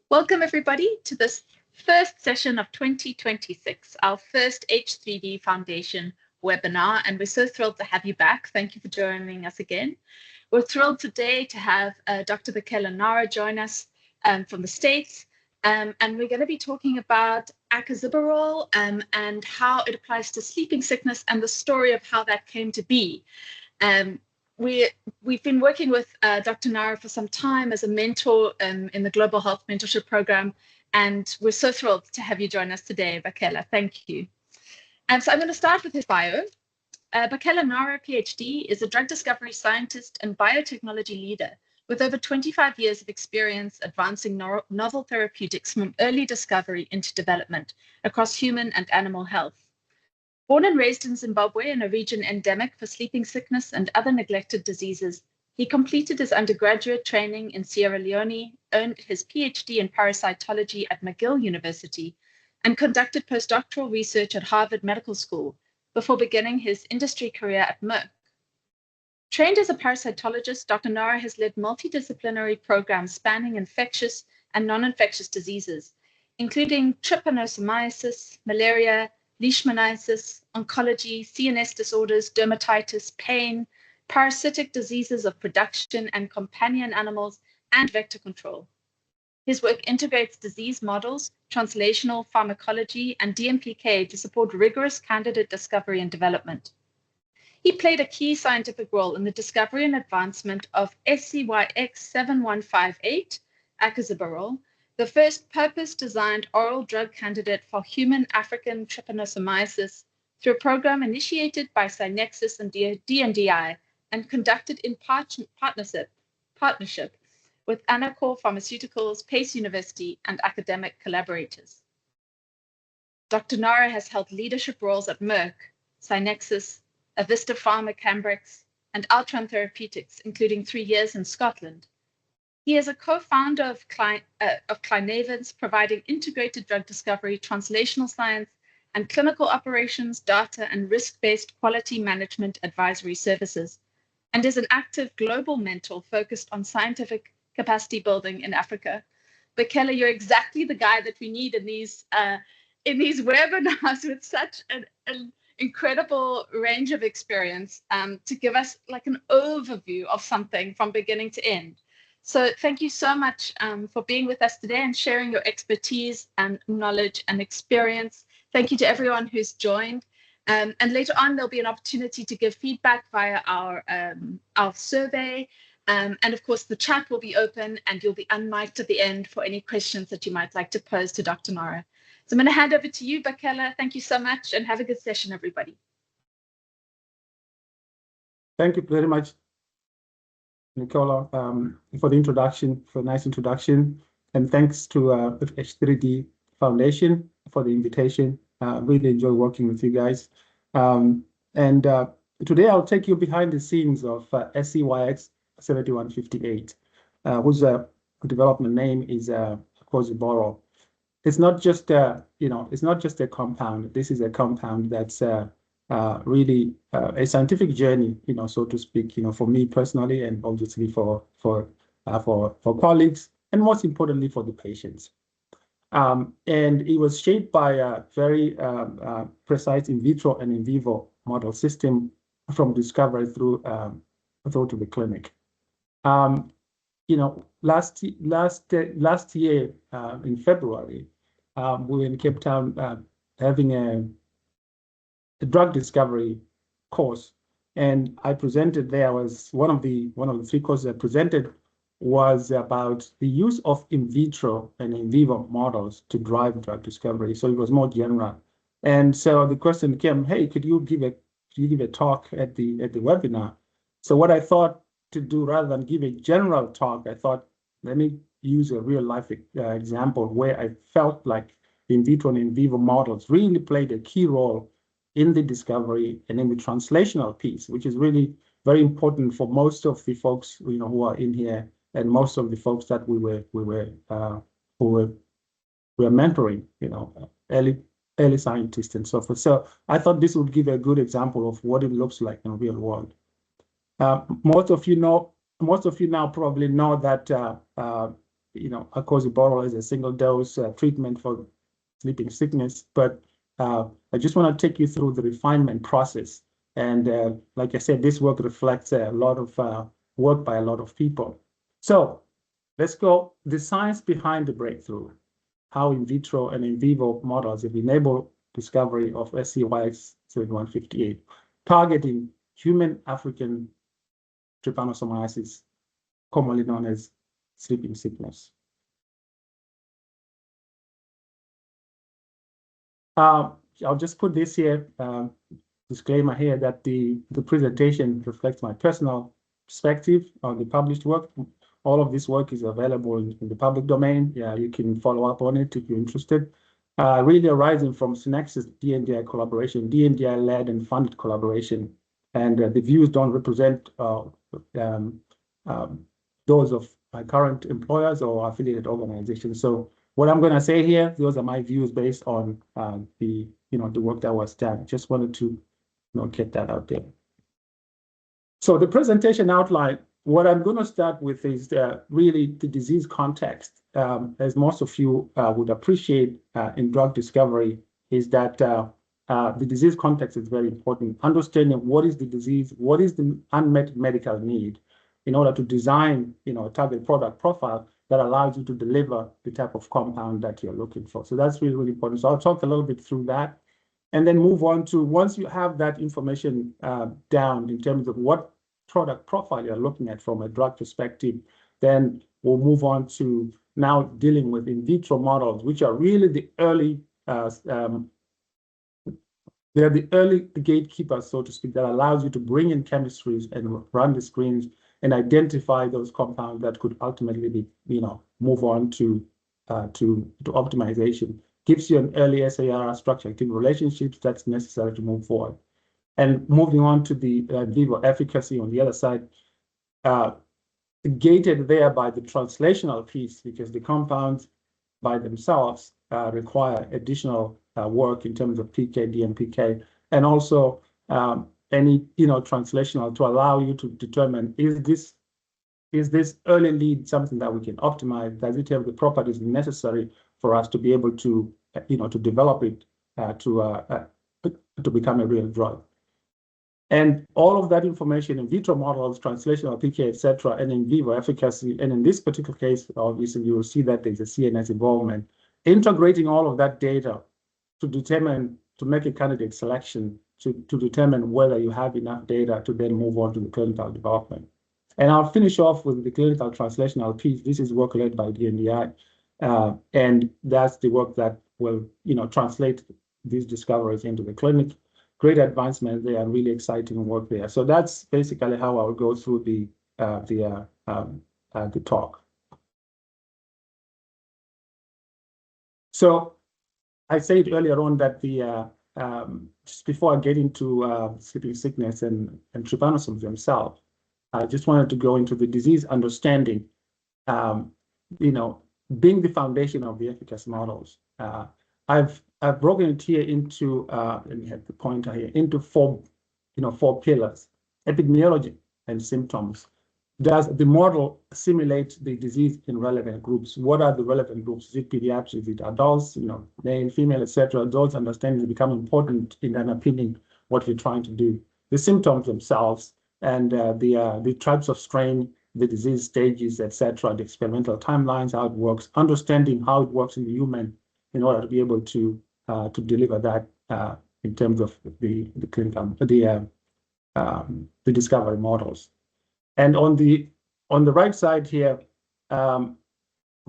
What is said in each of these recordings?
Welcome everybody to this first session of 2026, our first H3D Foundation webinar, and we're so thrilled to have you back. Thank you for joining us again. We're thrilled today to have Dr. Bakela Nare join us from the States, and we're going to be talking about Acoziborole and how it applies to sleeping sickness and the story of how that came to be. We've been working with Dr. Nare for some time as a mentor in the Global Health Mentorship Program, and we're so thrilled to have you join us today, Bakela. Thank you. And so I'm going to start with his bio. Bakela Nare, PhD, is a drug discovery scientist and biotechnology leader with over 25 years of experience advancing novel therapeutics from early discovery into development across human and animal health. Born and raised in Zimbabwe, in a region endemic for sleeping sickness and other neglected diseases, he completed his undergraduate training in Sierra Leone, earned his PhD in parasitology at McGill University, and conducted postdoctoral research at Harvard Medical School before beginning his industry career at Merck. Trained as a parasitologist, Dr. Nare has led multidisciplinary programs spanning infectious and non-infectious diseases, including trypanosomiasis, malaria, leishmaniasis, oncology, CNS disorders, dermatitis, pain, parasitic diseases of production and companion animals, and vector control. His work integrates disease models, translational pharmacology, and DMPK to support rigorous candidate discovery and development. He played a key scientific role in the discovery and advancement of SCYX7158, Acoziborole, the first purpose-designed oral drug candidate for human African trypanosomiasis through a program initiated by Synexus and DNDi and conducted in partnership with Anacor Pharmaceuticals, Pace University, and academic collaborators. Dr. Nare has held leadership roles at Merck, Synexus, Avista Pharma Cambrex, and Altron Therapeutics, including 3 years in Scotland. He is a co-founder of Clinavance, providing integrated drug discovery, translational science, and clinical operations, data, and risk-based quality management advisory services, and is an active global mentor focused on scientific capacity building in Africa. Bakela, you're exactly the guy that we need in these webinars with such an incredible range of experience to give us like an overview of something from beginning to end. So thank you so much for being with us today and sharing your expertise and knowledge and experience. Thank you to everyone who's joined. And later on, there'll be an opportunity to give feedback via our survey. And of course, the chat will be open and you'll be unmiked at the end for any questions that you might like to pose to Dr. Nare. So I'm going to hand over to you, Bakela. Thank you so much and have a good session, everybody. Thank you very much, Nicola, for the introduction, for a nice introduction. And thanks to H3D Foundation for the invitation. Really enjoy working with you guys. Today I'll take you behind the scenes of SCYX7158, whose development name is Acoziborole. It's not just it's not just a compound. This is a compound that's really a scientific journey, so to speak, for me personally, and obviously for colleagues, and most importantly for the patients. And it was shaped by a very precise in vitro and in vivo model system from discovery through to the clinic. Last year in February, we were in Cape Town having a drug discovery course, and I presented there. Was one of the 3 courses I presented was about the use of in vitro and in vivo models to drive drug discovery. So it was more general, and so the question came, "Hey, could you give a talk at the webinar?" So what I thought to do, rather than give a general talk, I thought, let me use a real life example where I felt like the in vitro and in vivo models really played a key role in the discovery and in the translational piece, which is really very important for most of the folks who are in here, and most of the folks that we were mentoring, early scientists and so forth. So I thought this would give a good example of what it looks like in the real world. Most of you now probably know that Acoziborole is a single dose treatment for sleeping sickness. But I just want to take you through the refinement process. And like I said, this work reflects a lot of work by a lot of people. So let's go. The science behind the breakthrough, how in vitro and in vivo models have enabled discovery of SCY-7158, targeting human African trypanosomiasis, commonly known as sleeping sickness. I'll just put this here, disclaimer here that the presentation reflects my personal perspective on the published work. All of this work is available in the public domain. Yeah, you can follow up on it if you're interested. Really arising from Synexus DNDi collaboration, DNDi-led and funded collaboration. And the views don't represent those of my current employers or affiliated organizations. So what I'm going to say here, those are my views based on the work that was done. Just wanted to get that out there. So the presentation outline, what I'm going to start with is really the disease context. As most of you would appreciate in drug discovery, is that the disease context is very important. Understanding what is the disease, what is the unmet medical need, in order to design a target product profile that allows you to deliver the type of compound that you're looking for. So that's really, really important. So I'll talk a little bit through that and then move on to, once you have that information down in terms of what product profile you're looking at from a drug perspective, then we'll move on to now dealing with in vitro models, which are really the early, they're the early gatekeepers, so to speak, that allows you to bring in chemistries and run the screens and identify those compounds that could ultimately be, move on to optimization. Gives you an early SAR structure-activity relationships that's necessary to move forward. And moving on to the Vivo efficacy on the other side, gated there by the translational piece, because the compounds by themselves require additional work in terms of PK, DMPK, and also any translational to allow you to determine, is this early lead something that we can optimize? Does it have the properties necessary for us to be able to to develop it to become a real drug? And all of that information in vitro models, translational PK, etc., and in vivo efficacy, and in this particular case, obviously you will see that there's a CNS involvement. Integrating all of that data to make a candidate selection to determine whether you have enough data to then move on to the clinical development. And I'll finish off with the clinical translational piece. This is work led by DNDi, and that's the work that will translate these discoveries into the clinic. Great advancement there and really exciting work there. So that's basically how I'll go through the talk. So I said earlier on that just before I get into sleeping sickness and trypanosomes themselves, I just wanted to go into the disease understanding, being the foundation of the efficacy models. I've broken it here into, let me have the pointer here, into four pillars: epidemiology and symptoms. Does the model simulate the disease in relevant groups? What are the relevant groups? Is it pediatrics? Is it adults? Male, female, etc. Those understandings become important in underpinning what you're trying to do. The symptoms themselves and the types of strain, the disease stages, etc. The experimental timelines, how it works, understanding how it works in the human, in order to be able to deliver that in terms of the clinical, the discovery models. And on the right side here,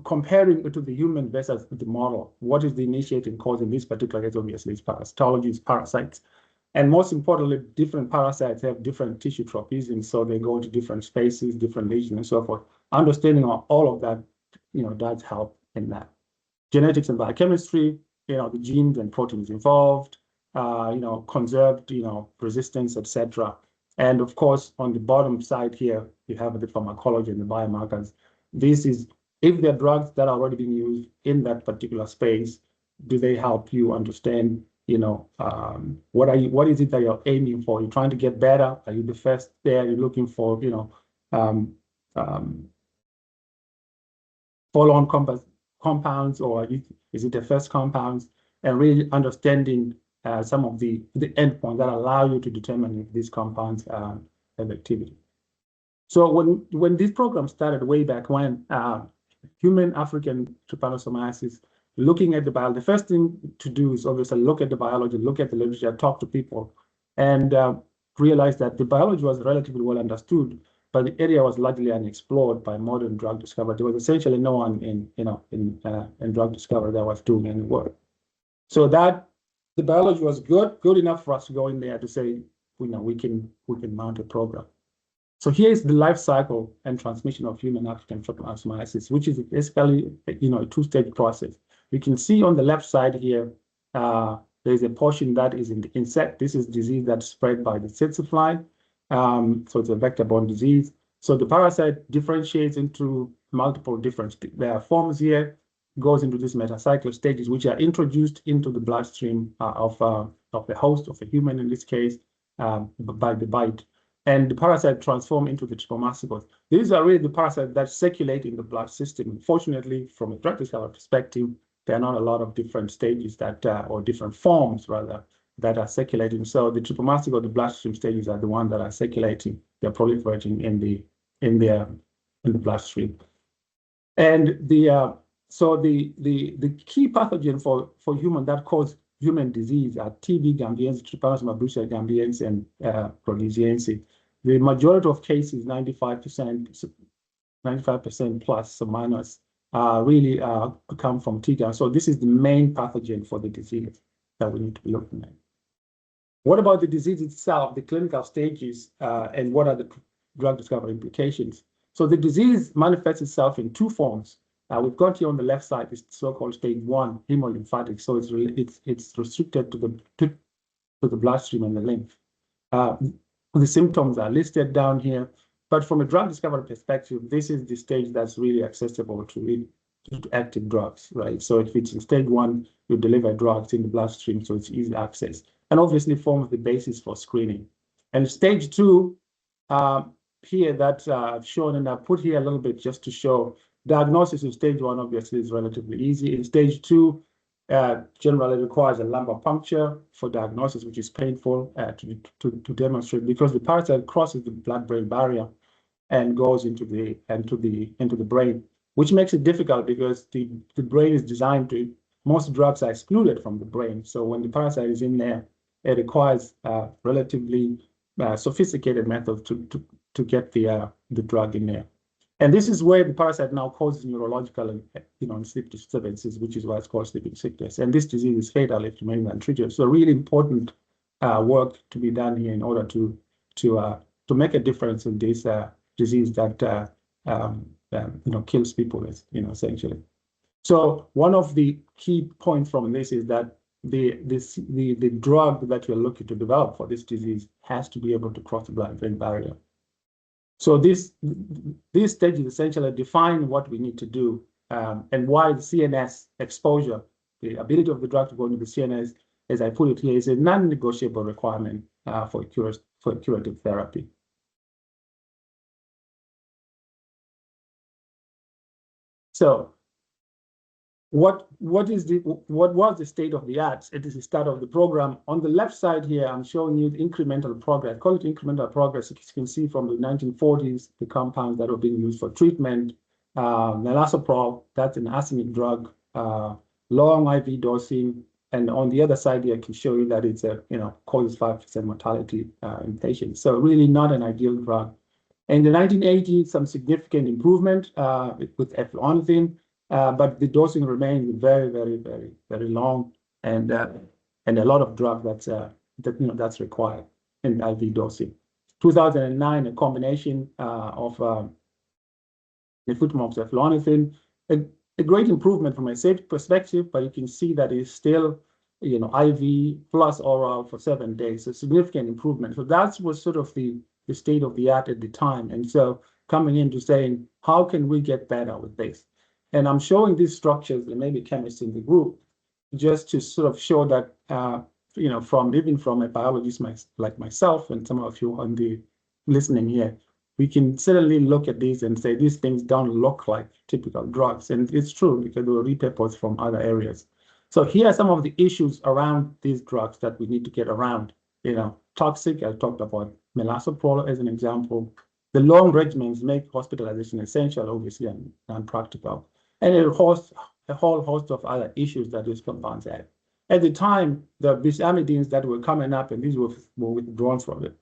comparing it to the human versus the model, what is the initiating cause in this particular case? Obviously, it's parasitology, it's parasites. And most importantly, different parasites have different tissue tropisms, so they go to different spaces, different lesions, and so forth. Understanding all of that, does help in that. Genetics and biochemistry, the genes and proteins involved, conserved, resistance, etc. And of course, on the bottom side here, you have the pharmacology and the biomarkers. This is, if there are drugs that are already being used in that particular space, do they help you understand, what is it that you're aiming for? You're trying to get better? Are you the first there? You're looking for, follow-on compounds, or is it the first compounds, and really understanding some of the endpoints that allow you to determine if these compounds have activity. So when this program started way back when, human African trypanosomiasis, looking at the biology, the first thing to do is obviously look at the biology, look at the literature, talk to people, and realize that the biology was relatively well understood, but the area was largely unexplored by modern drug discovery. There was essentially no one in drug discovery that was doing any work. So that the biology was good enough for us to go in there to say, we can mount a program. So here is the life cycle and transmission of human African trypanosomiasis, which is basically a two-stage process. You can see on the left side here, there's a portion that is in the insect. This is disease that's spread by the tsetse fly. So it's a vector-borne disease. So the parasite differentiates into multiple different forms here, goes into these metacyclic stages, which are introduced into the bloodstream of the host, of a human in this case, by the bite. And the parasite transform into the trypanosomiasis. These are really the parasites that circulate in the blood system. Fortunately, from a drug discovery perspective, there are not a lot of different stages that, or different forms rather, that are circulating. So the trypanosomiasis or the bloodstream stages are the ones that are circulating. They're proliferating in the bloodstream. And the key pathogen for human that cause human disease are TB gambiense, Trypanosoma brucei gambiense, and Rhodesiense. The majority of cases, 95% plus or minus, really come from TB. So this is the main pathogen for the disease that we need to be looking at. What about the disease itself, the clinical stages, and what are the drug discovery implications? So the disease manifests itself in two forms. We've got here on the left side is so-called stage 1 hemolymphatic. So it's restricted to the bloodstream and the lymph. The symptoms are listed down here, but from a drug discovery perspective, this is the stage that's really accessible to active drugs, right? So if it's in stage 1, you deliver drugs in the bloodstream, so it's easy access, and obviously forms the basis for screening. And stage 2, here that I've shown, and I've put here a little bit just to show diagnosis in stage 1 obviously is relatively easy. In stage 2, generally requires a lumbar puncture for diagnosis, which is painful to demonstrate because the parasite crosses the blood-brain barrier and goes into the brain, which makes it difficult because the brain is designed to. Most drugs are excluded from the brain, so when the parasite is in there, it requires relatively sophisticated methods to get the drug in there. And this is where the parasite now causes neurological and sleep disturbances, which is why it's called sleeping sickness. And this disease is fatal if remains untreated. So really important work to be done here in order to make a difference in this disease that kills people, essentially. So one of the key points from this is that the drug that we're looking to develop for this disease has to be able to cross the blood-brain barrier. So these stages essentially define what we need to do and why the CNS exposure, the ability of the drug to go into the CNS, as I put it here, is a non-negotiable requirement for curative therapy. So what was the state of the art at the start of the program? On the left side here, I'm showing you the incremental progress. I call it incremental progress. As you can see from the 1940s, the compounds that were being used for treatment, naloxone, that's an arsenic drug, long IV dosing, and on the other side here, I can show you that it's causes 5% mortality in patients. So really not an ideal drug. In the 1980s, some significant improvement with eflornithine. But the dosing remains very, very, very, very long, and a lot of drug that's required in IV dosing. 2009, a combination of nifurtimox eflornithine, a great improvement from a safety perspective, but you can see that it's still, IV plus oral for 7 days, a significant improvement. So that was sort of the state of the art at the time, and so coming into saying, how can we get better with this? And I'm showing these structures, and maybe chemists in the group, just to sort of show that, from a biologist like myself and some of you on the listening here, we can certainly look at these and say these things don't look like typical drugs. And it's true because they were repurposed from other areas. So here are some of the issues around these drugs that we need to get around. Toxic, I talked about milazoprol as an example. The long regimens make hospitalization essential, obviously, and non-practical. And a whole host of other issues that these compounds have. At the time, the bisamidines that were coming up, and these were withdrawn from it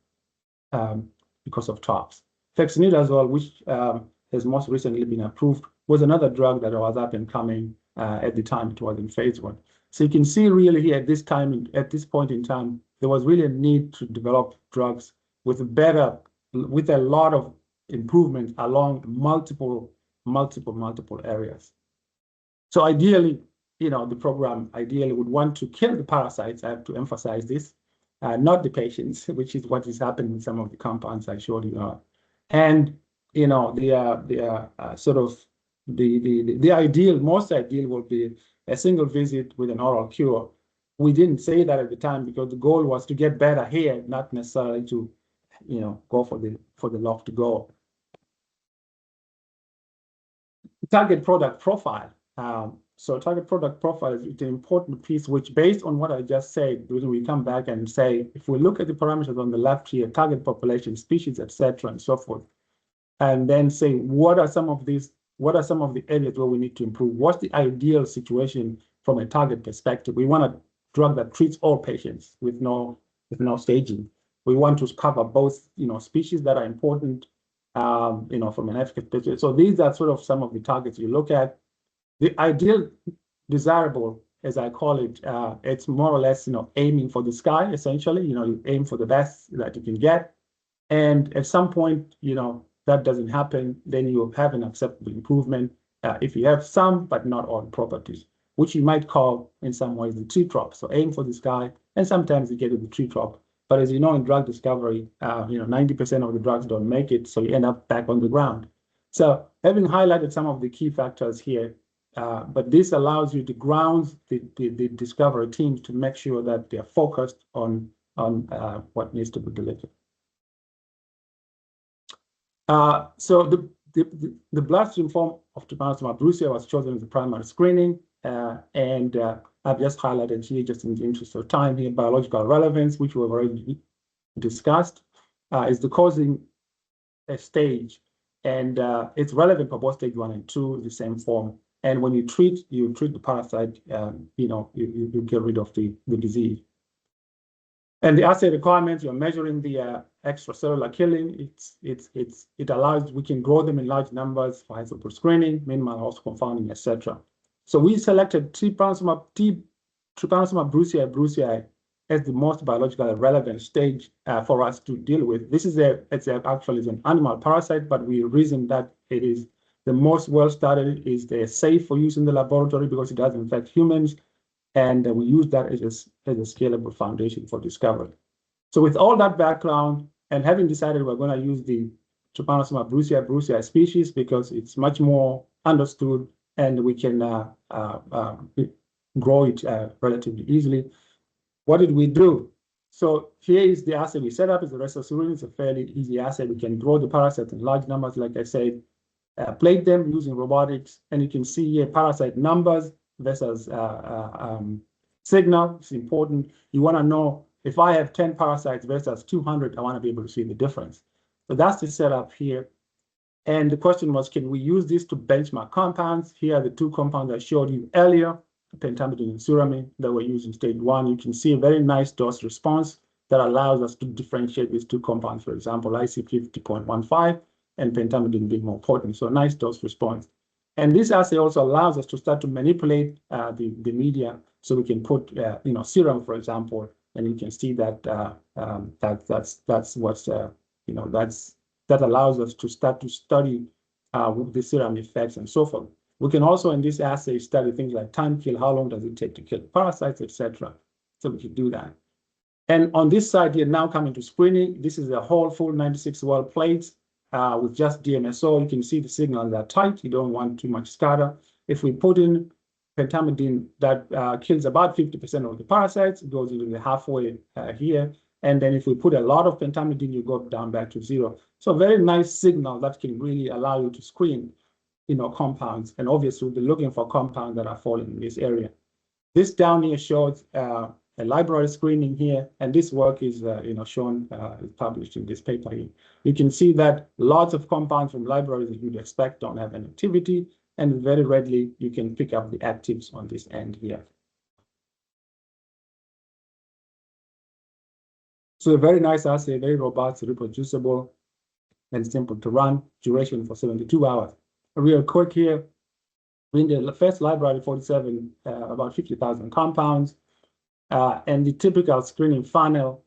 because of tox. Fexinidazole, which has most recently been approved, was another drug that was up and coming at the time it was in phase 1. So you can see really here at this point in time, there was really a need to develop drugs with a lot of improvement along multiple areas. So ideally, the program ideally would want to kill the parasites. I have to emphasize this, not the patients, which is what is happening in some of the compounds I showed you. And the most ideal will be a single visit with an oral cure. We didn't say that at the time because the goal was to get better here, not necessarily to, go for the love to go. Target product profile. So target product profile is an important piece, which based on what I just said, we come back and say, if we look at the parameters on the left here, target population, species, etc., and so forth, and then say, what are some of the areas where we need to improve? What's the ideal situation from a target perspective? We want a drug that treats all patients with no staging. We want to cover both, species that are important, from an efficacy perspective. So these are sort of some of the targets you look at. The ideal desirable, as I call it, it's more or less, aiming for the sky, essentially. You aim for the best that you can get. And at some point, that doesn't happen, then you have an acceptable improvement if you have some, but not all properties, which you might call, in some ways, the tree top. So aim for the sky, and sometimes you get to the tree top. But as you know, in drug discovery, 90% of the drugs don't make it, so you end up back on the ground. So having highlighted some of the key factors here, but this allows you to ground the discovery teams to make sure that they're focused on what needs to be delivered. So the bloodstream form of Trypanosoma brucei was chosen as the primary screening, and I've just highlighted here, just in the interest of time here, biological relevance, which we've already discussed, is the causing stage, and it's relevant for both stage 1 and 2, the same form. And when you treat the parasite, you get rid of the disease. And the assay requirements, you're measuring the extracellular killing. It allows, we can grow them in large numbers for isotope screening, minimal host confounding, etc. So we selected Trypanosoma brucei as the most biologically relevant stage for us to deal with. This is actually an animal parasite, but we reason that it is the most well-studied, they're safe for use in the laboratory because it doesn't infect humans. And we use that as a scalable foundation for discovery. So with all that background, and having decided we're going to use the Trypanosoma brucei species because it's much more understood and we can grow it relatively easily, what did we do? So here is the assay we set up. It's a resosurin. It's a fairly easy assay. We can grow the parasites in large numbers, like I said, plate them using robotics, and you can see here parasite numbers versus signal. It's important. You want to know if I have 10 parasites versus 200, I want to be able to see the difference. So that's the setup here. And the question was, can we use this to benchmark compounds? Here are the two compounds I showed you earlier, pentamidine and suramine, that were used in stage 1. You can see a very nice dose response that allows us to differentiate these two compounds. For example, IC50.15 and pentamidine being more potent. So a nice dose response. And this assay also allows us to start to manipulate the media, so we can put serum, for example, and you can see that that allows us to start to study the serum effects and so forth. We can also in this assay study things like time kill, how long does it take to kill parasites, etc. So we can do that. And on this side here, now coming to screening, this is a whole full 96-well plates with just DMSO. You can see the signals are tight. You don't want too much scatter. If we put in pentamidine, that kills about 50% of the parasites. It goes into the halfway here. And then if we put a lot of pentamidine, you go down back to 0. So a very nice signal that can really allow you to screen, compounds. And obviously, we'll be looking for compounds that are falling in this area. This down here shows a library screening here, and this work is, shown, is published in this paper here. You can see that lots of compounds from libraries that you'd expect don't have an activity, and very readily you can pick up the actives on this end here. So a very nice assay, very robust, reproducible, and simple to run, duration for 72 hours. Real quick here, in the first library, 47, about 50,000 compounds, and the typical screening funnel,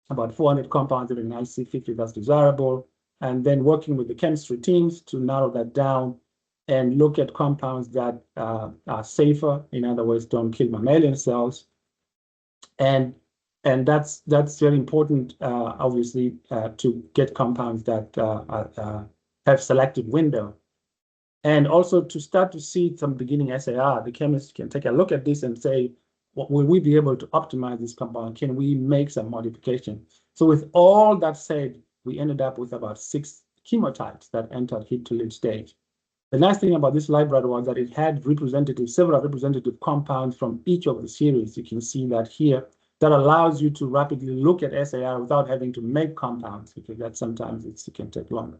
about 400 compounds in an IC50 that's desirable, and then working with the chemistry teams to narrow that down and look at compounds that are safer, in other words, don't kill mammalian cells. And that's very important, obviously, to get compounds that have selected window. And also to start to see some beginning SAR, the chemist can take a look at this and say, will we be able to optimize this compound? Can we make some modification? So with all that said, we ended up with about 6 chemotypes that entered heat to lead stage. The nice thing about this library was that it had several representative compounds from each of the series. You can see that here. That allows you to rapidly look at SAR without having to make compounds, because that sometimes it can take longer.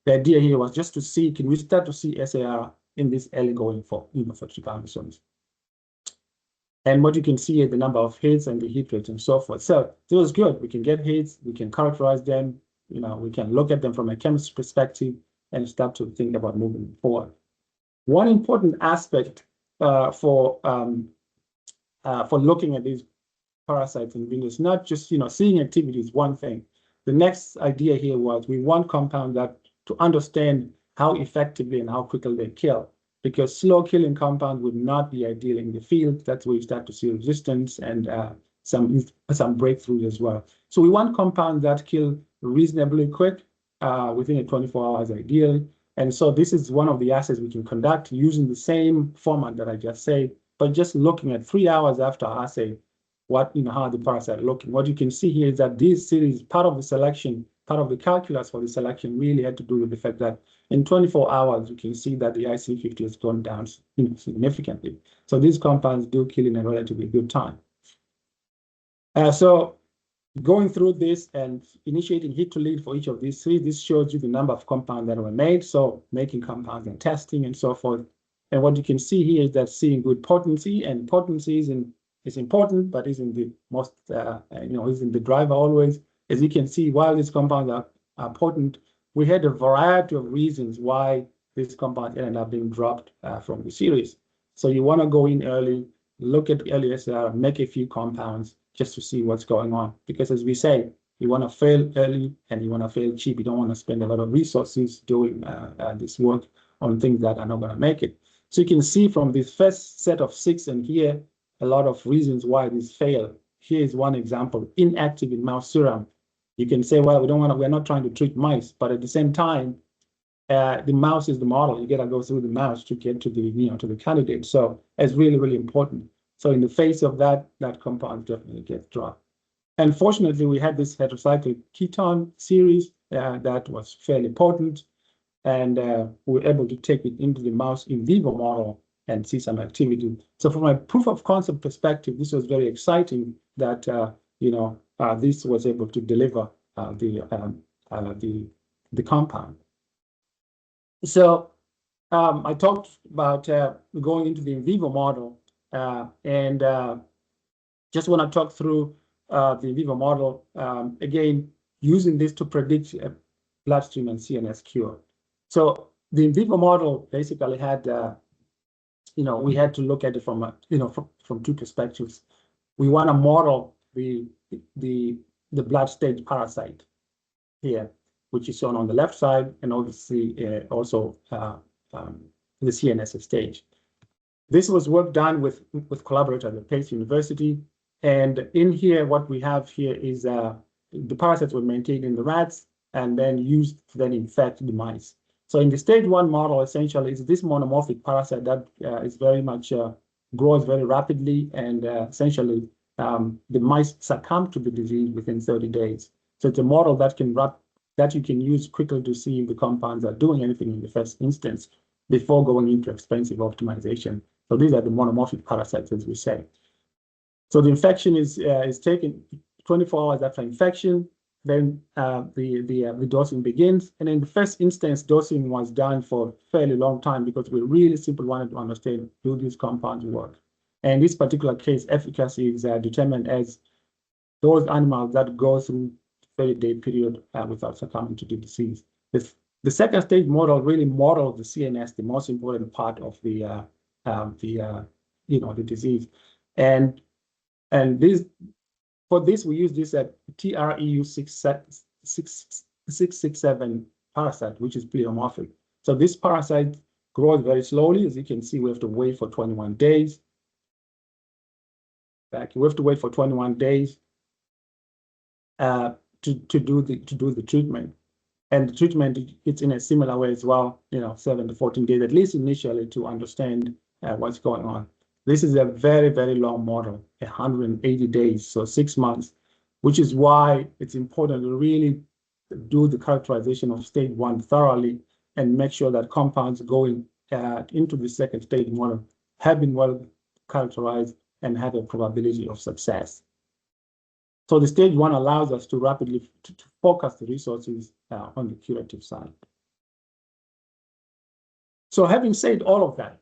The idea here was just to see, can we start to see SAR in this early going for trypanosomes? And what you can see is the number of hits and the hit rate and so forth. So it was good. We can get hits, we can characterize them, we can look at them from a chemist's perspective and start to think about moving forward. One important aspect for looking at these parasites in Venus, not just seeing activity is one thing. The next idea here was we want compounds that to understand how effectively and how quickly they kill, because slow killing compounds would not be ideal in the field. That's where you start to see resistance and some breakthroughs as well. So we want compounds that kill reasonably quick, within a 24 hours ideally. And so this is one of the assays we can conduct using the same format that I just said, but just looking at 3 hours after assay, how the parasite looking. What you can see here is that this series, part of the selection, part of the calculus for the selection really had to do with the fact that in 24 hours, you can see that the IC50 has gone down significantly. So these compounds do kill in a relatively good time. So going through this and initiating hit to lead for each of these three, this shows you the number of compounds that were made. So making compounds and testing and so forth. And what you can see here is that seeing good potency, and potency is important, but isn't the most, isn't the driver always. As you can see, while these compounds are potent, we had a variety of reasons why these compounds ended up being dropped from the series. So you want to go in early, look at the early SAR, make a few compounds just to see what's going on. Because as we say, you want to fail early and you want to fail cheap. You don't want to spend a lot of resources doing this work on things that are not going to make it. So you can see from this first set of 6 and here, a lot of reasons why this failed. Here is one example, inactive in mouse serum. You can say, well, we're not trying to treat mice, but at the same time, the mouse is the model. You got to go through the mouse to get to the, to the candidate. So it's really, really important. So in the face of that, that compound definitely gets dropped. And fortunately, we had this heterocyclic ketone series that was fairly potent, and we were able to take it into the mouse in vivo model and see some activity. So from a proof of concept perspective, this was very exciting that this was able to deliver the compound. So I talked about going into the in vivo model, and just want to talk through the in vivo model, again, using this to predict bloodstream and CNS cure. So the in vivo model basically had, we had to look at it from, from two perspectives. We want to model the blood stage parasite here, which is shown on the left side, and obviously also the CNS stage. This was work done with collaborators at Pace University. And in here, what we have here is the parasites were maintained in the rats and then used to then infect the mice. So in the stage 1 model, essentially, is this monomorphic parasite that is very much grows very rapidly and essentially the mice succumb to the disease within 30 days. So it's a model that you can use quickly to see if the compounds are doing anything in the first instance before going into expensive optimization. So these are the monomorphic parasites, as we say. So the infection is taken 24 hours after infection. Then the dosing begins. And in the first instance, dosing was done for a fairly long time because we really simply wanted to understand, do these compounds work? And in this particular case, efficacy is determined as those animals that go through 30-day period without succumbing to the disease. The second stage model really models the CNS, the most important part of the disease. And this, for this, we use this at TREU 667 parasite, which is pleomorphic. So this parasite grows very slowly. As you can see, we have to wait for 21 days. We have to wait for 21 days to do the treatment. And the treatment, it's in a similar way as well, 7 to 14 days, at least initially, to understand what's going on. This is a very, very long model, 180 days, so 6 months, which is why it's important to really do the characterization of stage 1 thoroughly and make sure that compounds going into the second stage model have been well characterized and have a probability of success. So the stage 1 allows us to rapidly to focus the resources on the curative side. So having said all of that,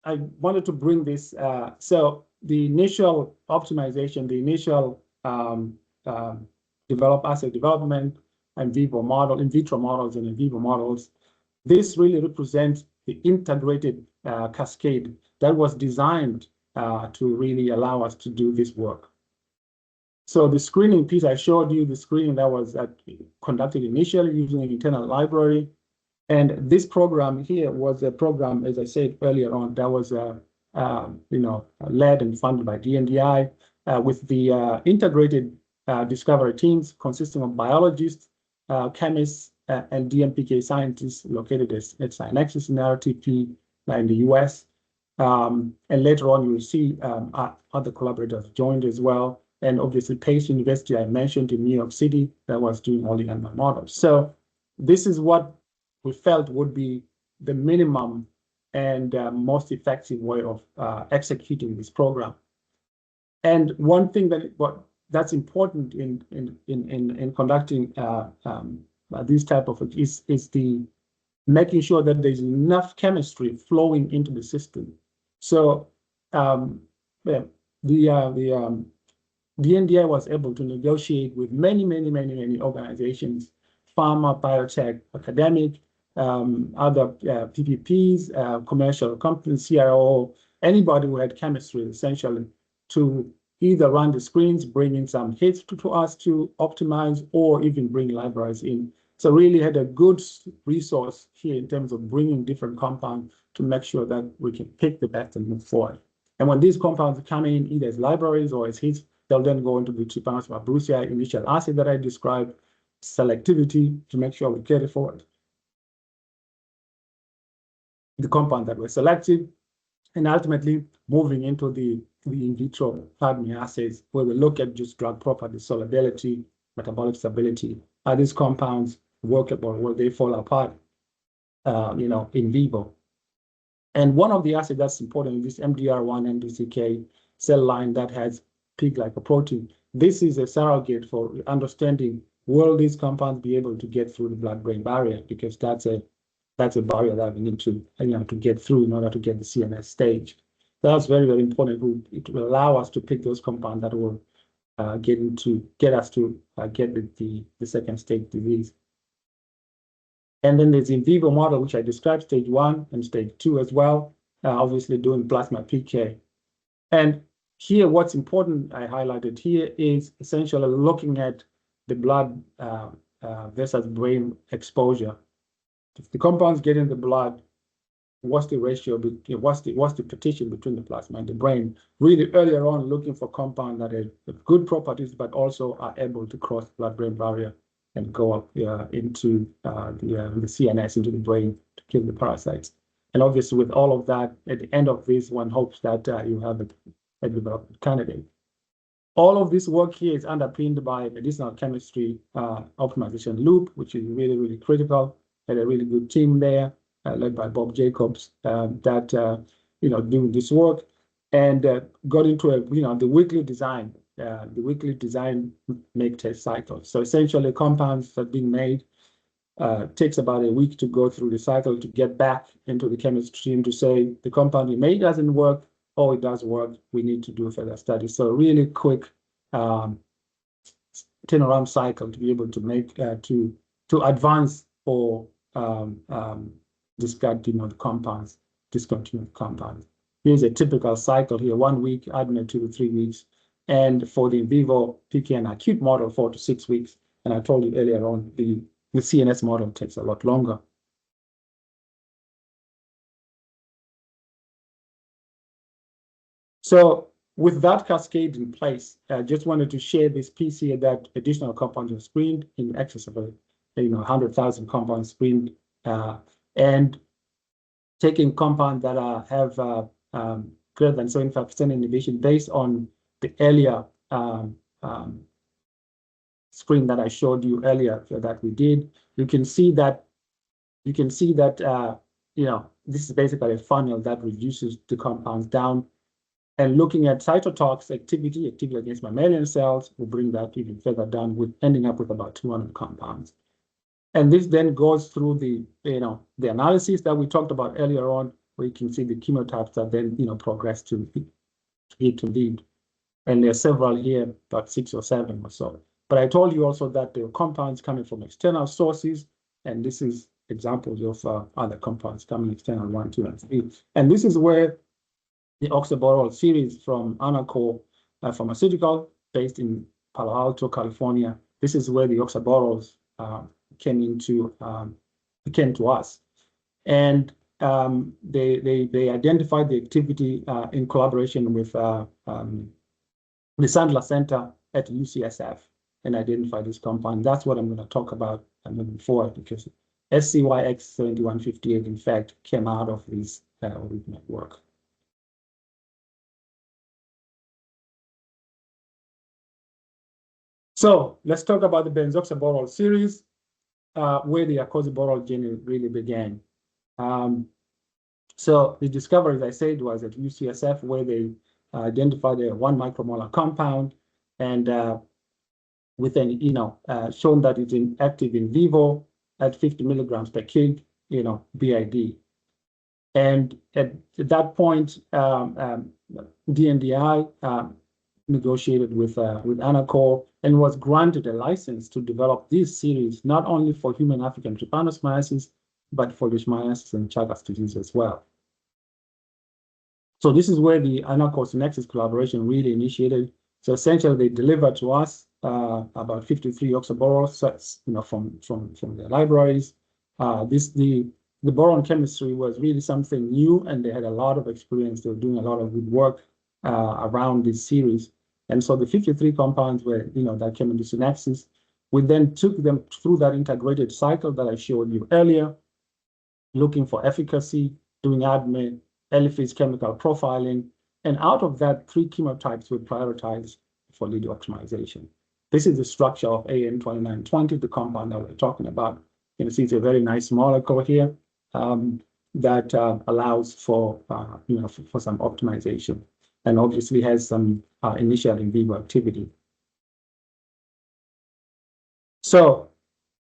I wanted to bring this. So the initial optimization, the initial assay development and Vivo model, in vitro models and in vivo models, this really represents the integrated cascade that was designed to really allow us to do this work. So the screening piece, I showed you the screening that was conducted initially using an internal library. And this program here was a program, as I said earlier on, that was led and funded by DNDi with the integrated discovery teams consisting of biologists, chemists, and DMPK scientists located at Synexus and RTP in the US. And later on, you will see other collaborators joined as well. And obviously, Pace University, I mentioned in New York City, that was doing all the animal models. So this is what we felt would be the minimum and most effective way of executing this program. And one thing that's important in conducting this type of is the making sure that there's enough chemistry flowing into the system. So the DNDi was able to negotiate with many organizations, pharma, biotech, academic, other PPPs, commercial companies, CRO, anybody who had chemistry essentially to either run the screens, bring in some hits to us to optimize, or even bring libraries in. So really had a good resource here in terms of bringing different compounds to make sure that we can pick the best and move forward. And when these compounds come in, either as libraries or as hits, they'll then go into the Trypanosoma brucei initial assay that I described, selectivity to make sure we carry forward the compound that were selected, and ultimately moving into the in vitro hardening assays, where we look at just drug properties, solubility, metabolic stability. Are these compounds workable? Will they fall apart, in vivo? And one of the assays that's important is this MDR1 MDCK cell line that has pig-glycoprotein. This is a surrogate for understanding, will these compounds be able to get through the blood-brain barrier? Because that's a barrier that we need to get through in order to get the CNS stage. That's very, very important. It will allow us to pick those compounds that will get us to the second stage disease. And then there's in vivo model, which I described, stage 1 and stage 2 as well, obviously doing plasma PK. And here, what's important I highlighted here is essentially looking at the blood versus brain exposure. If the compounds get in the blood, what's the ratio, what's the partition between the plasma and the brain? Really earlier on, looking for compounds that have good properties, but also are able to cross the blood-brain barrier and go up into the CNS, into the brain to kill the parasites. And obviously, with all of that, at the end of this, one hopes that you have a development candidate. All of this work here is underpinned by medicinal chemistry optimization loop, which is really, really critical. Had a really good team there, led by Bob Jacobs, that doing this work, and got into the weekly design make test cycle. So essentially, compounds that are being made takes about a week to go through the cycle to get back into the chemistry team to say the compound you made doesn't work, or it does work, we need to do further studies. So really quick turnaround cycle to be able to make to advance or discard the compounds, discontinued compounds. Here's a typical cycle here: 1 week, ADME 2 to 3 weeks, and for the in vivo PK and acute model, 4 to 6 weeks. And I told you earlier on, the CNS model takes a lot longer. So with that cascade in place, I just wanted to share this piece here that additional compounds are screened in excess of 100,000 compounds screened, and taking compounds that have greater than 75% inhibition based on the earlier screen that I showed you earlier that we did. You can see that this is basically a funnel that reduces the compounds down. And looking at cytotox activity against mammalian cells, will bring that even further down, with ending up with about 200 compounds. And this then goes through the analysis that we talked about earlier on, where you can see the chemotypes that then progress to lead. And there are several here, about 6 or 7 or so. But I told you also that there are compounds coming from external sources, and this is examples of other compounds coming external, 1, 2, and 3. And this is where the Acoziborole series from Anacor Pharmaceutical, based in Palo Alto, California. This is where the oxaboroles came to us, and they identified the activity in collaboration with the Sandler Center at UCSF, and identified this compound. That's what I'm going to talk about moving forward, because SCYX7158 in fact came out of this original work. So let's talk about the benzoxaborole series, where the acoziborole journey really began. So the discovery, as I said, was at UCSF, where they identified a 1 micromolar compound, and within shown that it's active in vivo at 50 milligrams per kg, BID. And at that point, DNDi negotiated with Anacor and was granted a license to develop this series, not only for human African trypanosomiasis, but for leishmaniasis and Chagas disease as well. So this is where the Anacor-Synexis collaboration really initiated. So essentially, they delivered to us about 53 oxaboroles, from their libraries. The boron chemistry was really something new, and they had a lot of experience. They were doing a lot of good work around this series. And so the 53 compounds were, that came into Synexis. We then took them through that integrated cycle that I showed you earlier, looking for efficacy, doing ADME, early phase chemical profiling. And out of that, 3 chemotypes were prioritized for lead optimization. This is the structure of AN2920, the compound that we're talking about. You can see it's a very nice molecule here that allows for some optimization, and obviously has some initial in vivo activity. So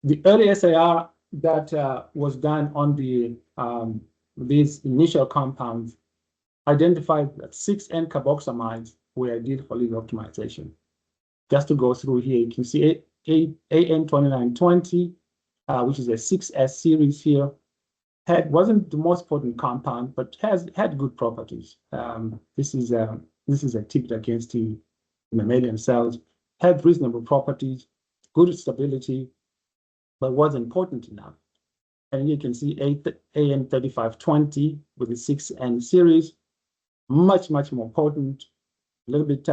the early SAR that was done on these initial compounds identified that 6 N-carboxamides were ideal for lead optimization. Just to go through here, you can see AN2920, which is a 6S series here, wasn't the most potent compound, but had good properties. This is activity against the mammalian cells, had reasonable properties, good stability, but wasn't potent enough. And you can see AN3520 with the 6N series, much more potent, a little bit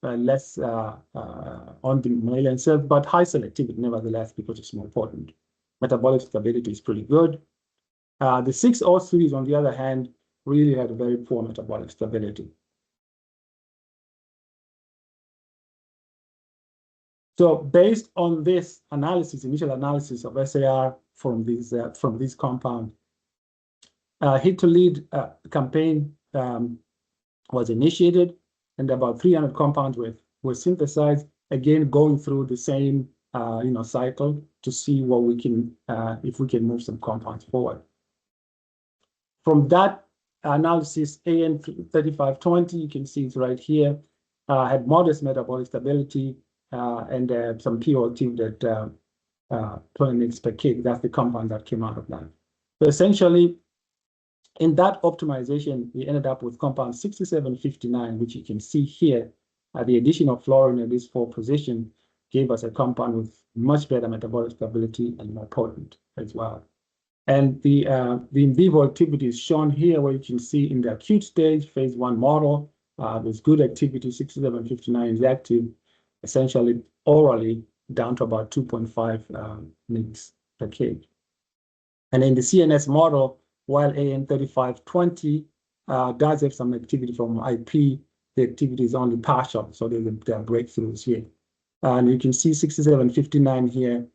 less on the mammalian cells, but high selectivity nevertheless, because it's more potent. Metabolic stability is pretty good. The 6O series, on the other hand, really had a very poor metabolic stability. So based on this analysis, initial analysis of SAR from this compound, Hit to Lead campaign was initiated, and about 300 compounds were synthesized. Again, going through the same cycle to see what we can if we can move some compounds forward. From that analysis, AN3520, you can see it's right here, had modest metabolic stability and some PO achieved at 20 mg per kg. That's the compound that came out of that. So essentially, in that optimization, we ended up with compound 6759, which you can see here. The addition of fluorine in this 4 position gave us a compound with much better metabolic stability and more potent as well. And the in vivo activity is shown here, where you can see in the acute stage, phase 1 model, there's good activity. 6759 is active, essentially orally down to about 2.5 mg per kg. And in the CNS model, while AN3520 does have some activity from IP, the activity is only partial, so there are breakthroughs here. And you can see 6759 here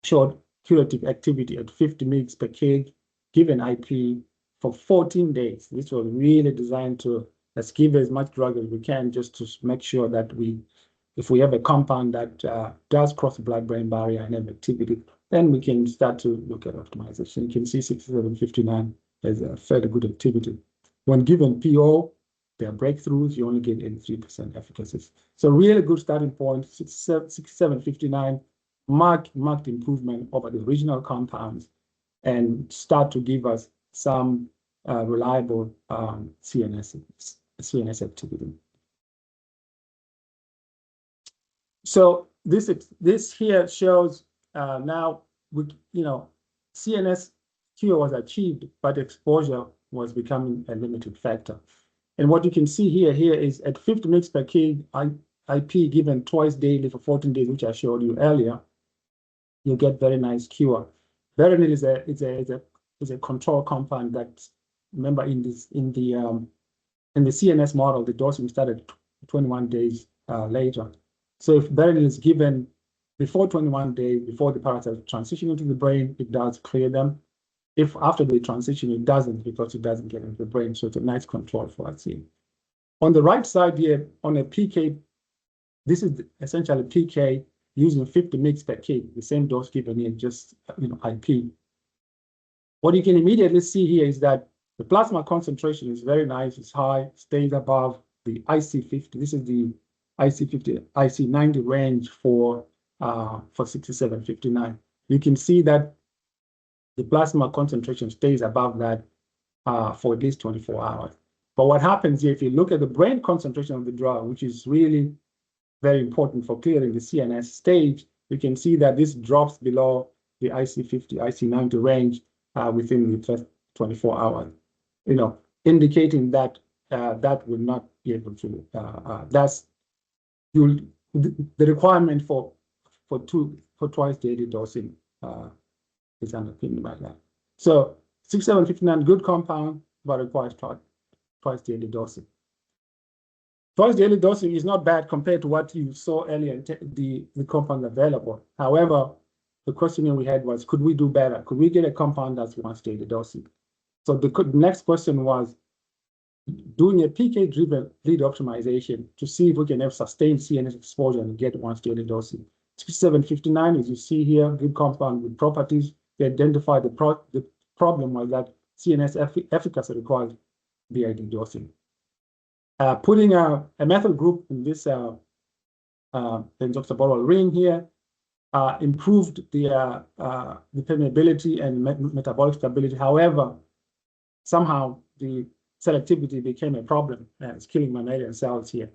showed curative activity at 50 mg per kg, given IP for 14 days. This was really designed to let's give as much drug as we can, just to make sure that if we have a compound that does cross the blood-brain barrier and have activity, then we can start to look at optimization. You can see 6759 has a fairly good activity. When given PO, there are breakthroughs, you only get 83% efficacy. So really good starting point. 6759 marked improvement over the original compounds and start to give us some reliable CNS activity. So this here shows now CNS cure was achieved, but exposure was becoming a limiting factor. And what you can see here is at 50 mg per kg IP given twice daily for 14 days, which I showed you earlier, you get very nice cure. Veronil is a control compound that, remember, in the CNS model, the dosing started 21 days later. So if Veronil is given before 21 days, before the parasite transition into the brain, it does clear them. If after the transition, it doesn't, because it doesn't get into the brain. So it's a nice control for vaccine. On the right side here, on a PK, this is essentially PK using 50 mg per kg, the same dose given here, just IP. What you can immediately see here is that the plasma concentration is very nice, it's high, stays above the IC50. This is the IC50, IC90 range for 6759. You can see that the plasma concentration stays above that for at least 24 hours. But what happens here, if you look at the brain concentration of the drug, which is really very important for clearing the CNS stage, you can see that this drops below the IC50, IC90 range within the first 24 hours, indicating that that will not be able to, the requirement for twice daily dosing is underpinned by that. So 6759, good compound, but requires twice daily dosing. Twice daily dosing is not bad compared to what you saw earlier, the compound available. However, the question we had was, could we do better? Could we get a compound that's once daily dosing? So the next question was doing a PK-driven lead optimization to see if we can have sustained CNS exposure and get once daily dosing. 6759, as you see here, good compound with properties. They identified the problem was that CNS efficacy required BID dosing. Putting a methyl group in this Acoziborole ring here improved the permeability and metabolic stability. However, somehow the selectivity became a problem. It's killing mammalian cells here.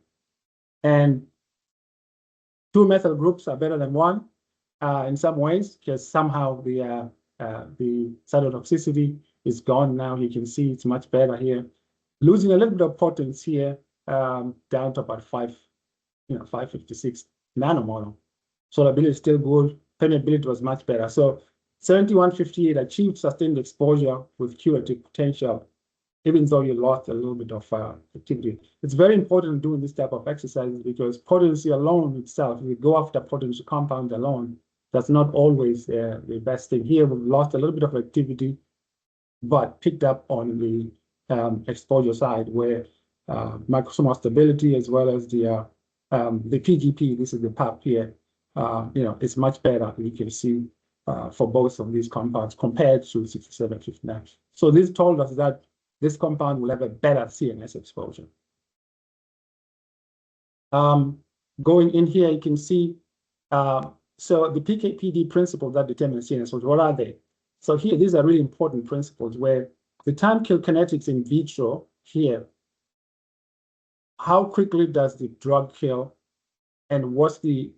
And 2 methyl groups are better than 1 in some ways, because somehow the cytotoxicity is gone now. You can see it's much better here. Losing a little bit of potency here, down to about 556 nanomolar. Solubility is still good. Permeability was much better. So 7158 achieved sustained exposure with curative potential even though you lost a little bit of activity. It's very important doing this type of exercises because potency alone itself, if you go after potency compound alone, that's not always the best thing. Here, we've lost a little bit of activity, but picked up on the exposure side where microsomal stability as well as the PGP, this is the PAP here, it's much better, you can see, for both of these compounds compared to 6759. So this told us that this compound will have a better CNS exposure. Going in here, you can see, so the PK/PD principles that determine CNS, what are they? So here, these are really important principles where the time kill kinetics in vitro here, how quickly does the drug kill, and what's the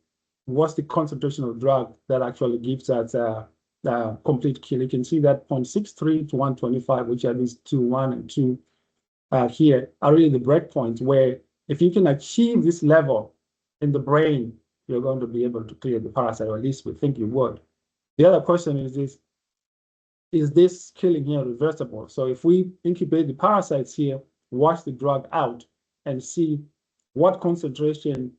concentration of drug that actually gives us complete kill. You can see that 0.63 to 125, which are these 2, 1 and 2 here, are really the breakpoints where if you can achieve this level in the brain, you're going to be able to clear the parasite, or at least we think you would. The other question is this killing here reversible? So if we incubate the parasites here, wash the drug out, and see what concentration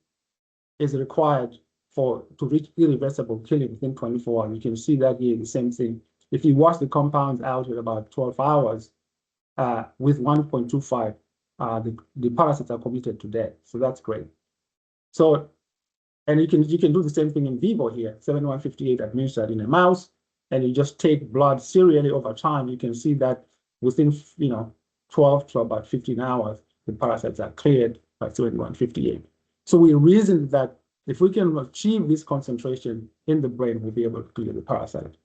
is required to reach irreversible killing within 24 hours. You can see that here, the same thing. If you wash the compounds out in about 12 hours with 1.25, the parasites are committed to death. So that's great. So, and you can do the same thing in vivo here, 7158 administered in a mouse, and you just take blood serially over time. You can see that within 12 to about 15 hours, the parasites are cleared by 7158. So we reasoned that if we can achieve this concentration in the brain, we'll be able to clear the parasite.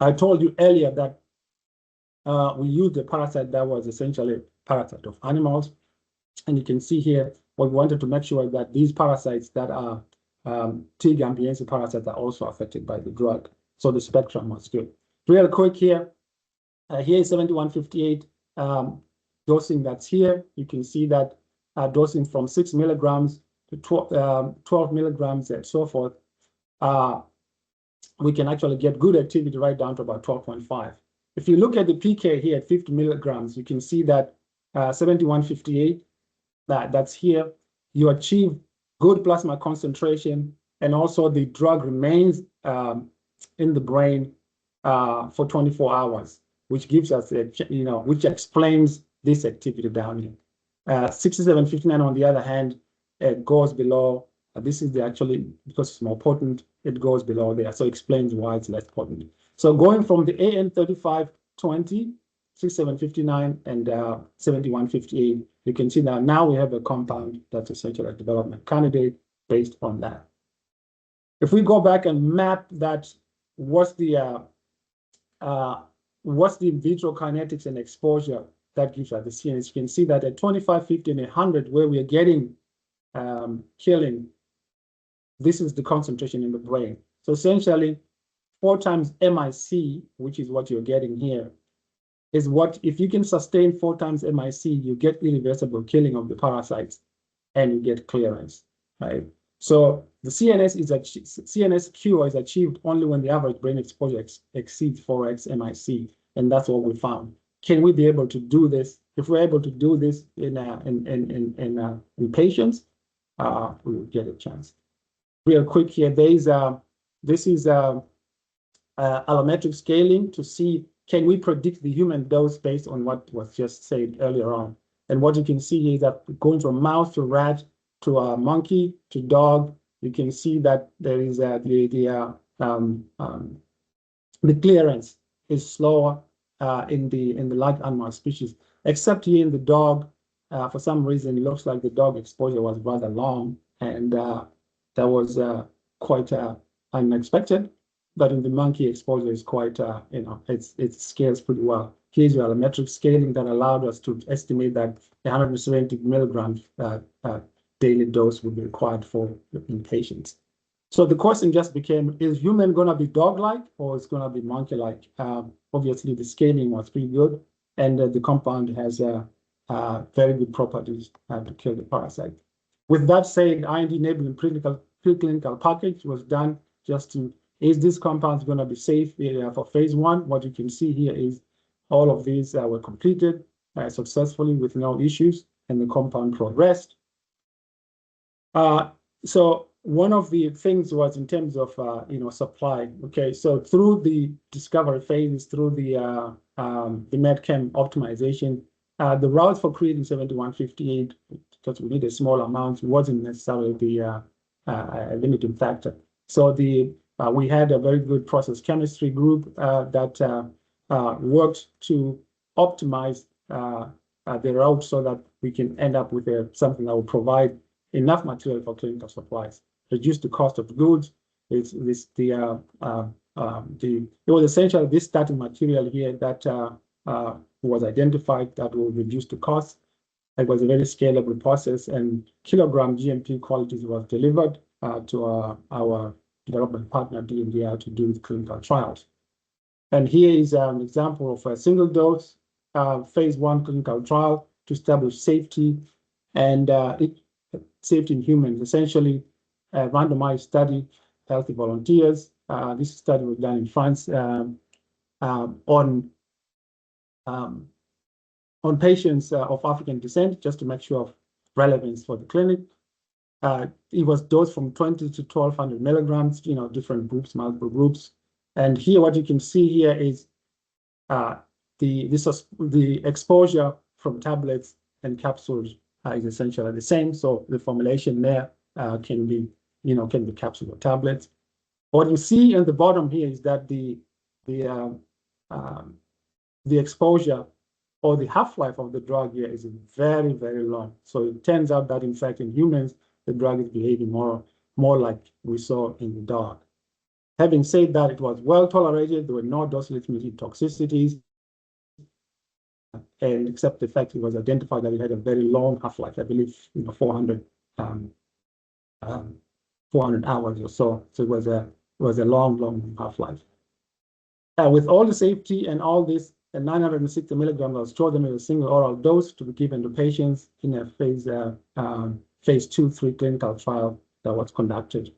I told you earlier that we used a parasite that was essentially a parasite of animals. And you can see here, what we wanted to make sure that these parasites that are T. gambiense parasites are also affected by the drug. So the spectrum was good. Real quick here, here is 7158 dosing that's here. You can see that dosing from 6 milligrams to 12 milligrams and so forth, we can actually get good activity right down to about 12.5. If you look at the PK here at 50 milligrams, you can see that 7158, that's here, you achieve good plasma concentration, and also the drug remains in the brain for 24 hours, which gives us, which explains this activity down here. 6759, on the other hand, it goes below. This is actually, because it's more potent, it goes below there. So it explains why it's less potent. So going from the AN3520, 6759, and 7158, you can see that now we have a compound that's essentially a development candidate based on that. If we go back and map that, what's the in vitro kinetics and exposure that gives us the CNS, you can see that at 25, 50, and 100, where we are getting killing, this is the concentration in the brain. So essentially, 4 times MIC, which is what you're getting here, is what, if you can sustain 4 times MIC, you get irreversible killing of the parasites and you get clearance, right? So the CNS cure is achieved only when the average brain exposure exceeds 4x MIC, and that's what we found. Can we be able to do this? If we're able to do this in patients, we will get a chance. Real quick here, this is allometric scaling to see, can we predict the human dose based on what was just said earlier on? And what you can see here is that going from mouse to rat to monkey to dog, you can see that there is the clearance is slower in the large animal species, except here in the dog. For some reason, it looks like the dog exposure was rather long, and that was quite unexpected. But in the monkey, exposure is quite, it scales pretty well. Here's your allometric scaling that allowed us to estimate that 170 milligrams daily dose would be required for in patients. So the question just became, is human going to be dog-like or is going to be monkey-like? Obviously, the scaling was pretty good, and the compound has very good properties to kill the parasite. With that said, IND-enabling preclinical package was done just to Is this compound going to be safe for phase 1? What you can see here is all of these were completed successfully with no issues, and the compound progressed. So one of the things was in terms of supply. Okay, so through the discovery phase, through the medchem optimization, the route for creating 7158, because we need a small amount, wasn't necessarily the limiting factor. So we had a very good process chemistry group that worked to optimize the route so that we can end up with something that will provide enough material for clinical supplies, reduce the cost of goods. It was essentially this starting material here that was identified that will reduce the cost. It was a very scalable process, and kilogram GMP qualities was delivered to our development partner, D&DI, to do the clinical trials. And here is an example of a single dose phase 1 clinical trial to establish safety and safety in humans, essentially a randomized study, healthy volunteers. This study was done in France on patients of African descent, just to make sure of relevance for the clinic. It was dosed from 20 to 1200 milligrams, different groups, multiple groups. And here, what you can see here is the exposure from tablets and capsules is essentially the same. So the formulation there can be capsule or tablets. What you see in the bottom here is that the exposure or the half-life of the drug here is very, very long. So it turns out that in fact in humans, the drug is behaving more like we saw in the dog. Having said that, it was well tolerated. There were no dose-limiting toxicities, and except the fact it was identified that it had a very long half-life, I believe 400 hours or so. So it was a long half-life. With all the safety and all this, 960 milligrams was chosen as a single oral dose to be given to patients in a phase 2/3 clinical trial that was conducted.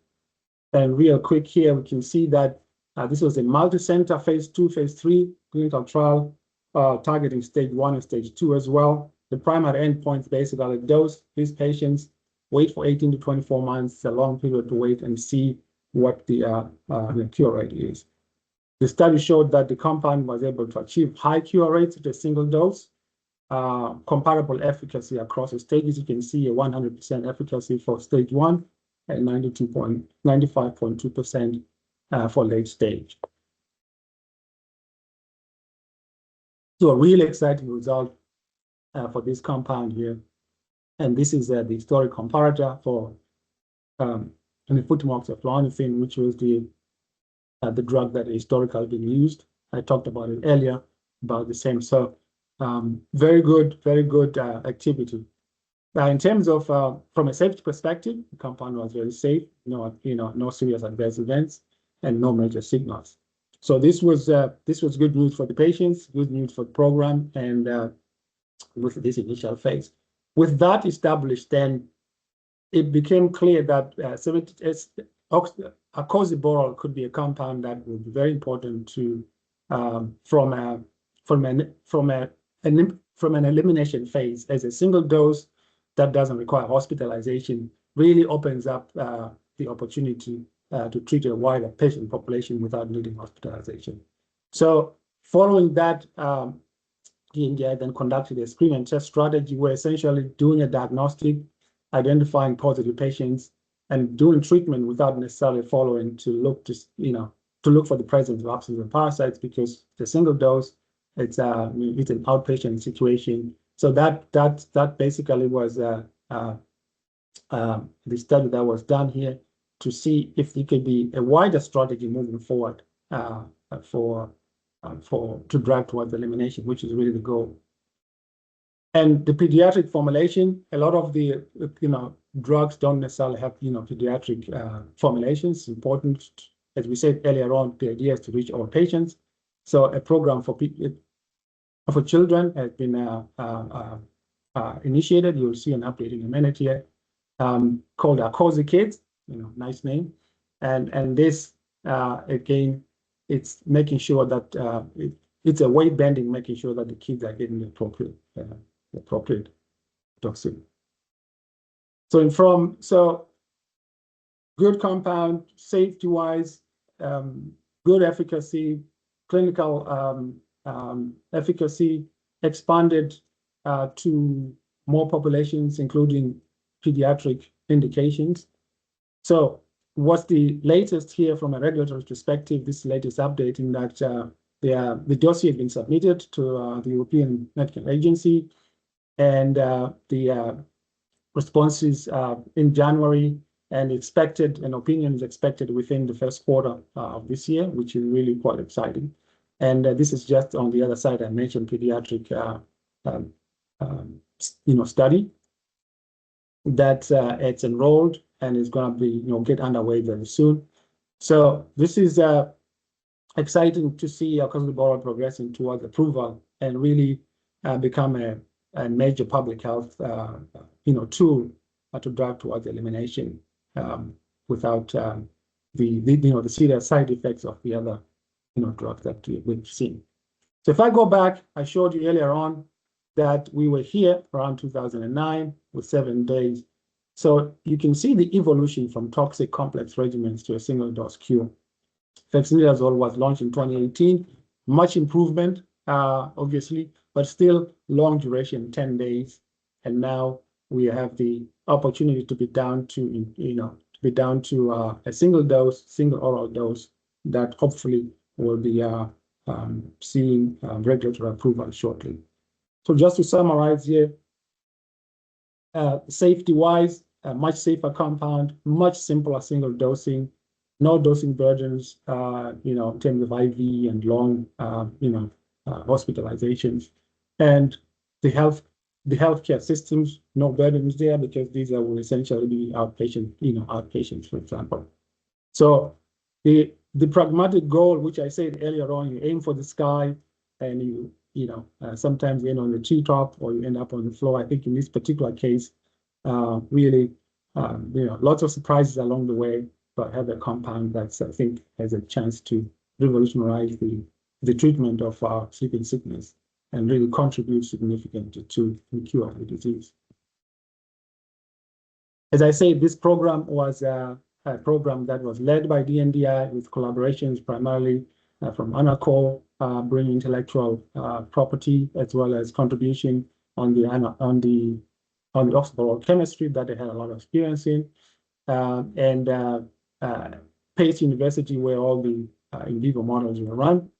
And real quick here, we can see that this was a multi-center phase 2, phase 3 clinical trial targeting stage 1 and stage 2 as well. The primary endpoints basically dose these patients, wait for 18 to 24 months, it's a long period to wait and see what the cure rate is. The study showed that the compound was able to achieve high cure rates at a single dose, comparable efficacy across the stages. You can see a 100% efficacy for stage 1 and 95.2% for late stage. So a really exciting result for this compound here. And this is the historic comparator for nifurtimoxiflozin, which was the drug that historically been used. I talked about it earlier, about the same. So very good activity. In terms of from a safety perspective, the compound was very safe. No serious adverse events and no major signals. So this was good news for the patients, good news for the program, and with this initial phase. With that established, then it became clear that Acoziborole could be a compound that would be very important to from an elimination phase as a single dose that doesn't require hospitalization, really opens up the opportunity to treat a wider patient population without needing hospitalization. So following that, D&DI then conducted a screen and test strategy where essentially doing a diagnostic, identifying positive patients, and doing treatment without necessarily following to look for the presence of absence of parasites, because the single dose, it's an outpatient situation. So that basically was the study that was done here to see if it could be a wider strategy moving forward to drive towards elimination, which is really the goal. And the pediatric formulation, a lot of the drugs don't necessarily have pediatric formulations. Important, as we said earlier on, the idea is to reach all patients. So a program for children has been initiated. You'll see an update in a minute here, called Acozikids, nice name. And this again, it's making sure that it's a weight bending, making sure that the kids are getting the appropriate toxin. So good compound, safety-wise, good efficacy, clinical efficacy, expanded to more populations, including pediatric indications. So what's the latest here from a regulatory perspective? This latest update in that the dossier has been submitted to the European Medical Agency, and the responses in January, and an opinion is expected within the first quarter of this year, which is really quite exciting. And this is just on the other side. I mentioned pediatric, study that it's enrolled and is going to be, get underway very soon. So this is exciting to see Acoziborole progressing towards approval and really become a major public health, tool to drive towards elimination without the serious side effects of the other, drugs that we've seen. So if I go back, I showed you earlier on that we were here around 2009 with 7 days. So you can see the evolution from toxic complex regimens to a single dose cure. Fexinidazole was launched in 2018, much improvement, obviously, but still long duration, 10 days. And now we have the opportunity to be down to, a single oral dose that hopefully will be seeing regulatory approval shortly. So just to summarize here, safety-wise, a much safer compound, much simpler single dosing, no dosing burdens, in terms of IV and long, hospitalizations, and the healthcare systems, no burdens there because these will essentially be outpatients, for example. So the pragmatic goal, which I said earlier on, you aim for the sky, and you sometimes you end on the treetop or you end up on the floor. I think in this particular case, really, lots of surprises along the way, but have a compound that I think has a chance to revolutionize the treatment of sleeping sickness and really contribute significantly to the cure of the disease. As I said, this program was a program that was led by DNDi with collaborations primarily from ANACO, bringing intellectual property as well as contribution on the Acoziborole chemistry that they had a lot of experience in, and Pace University, where all the in vivo models were run.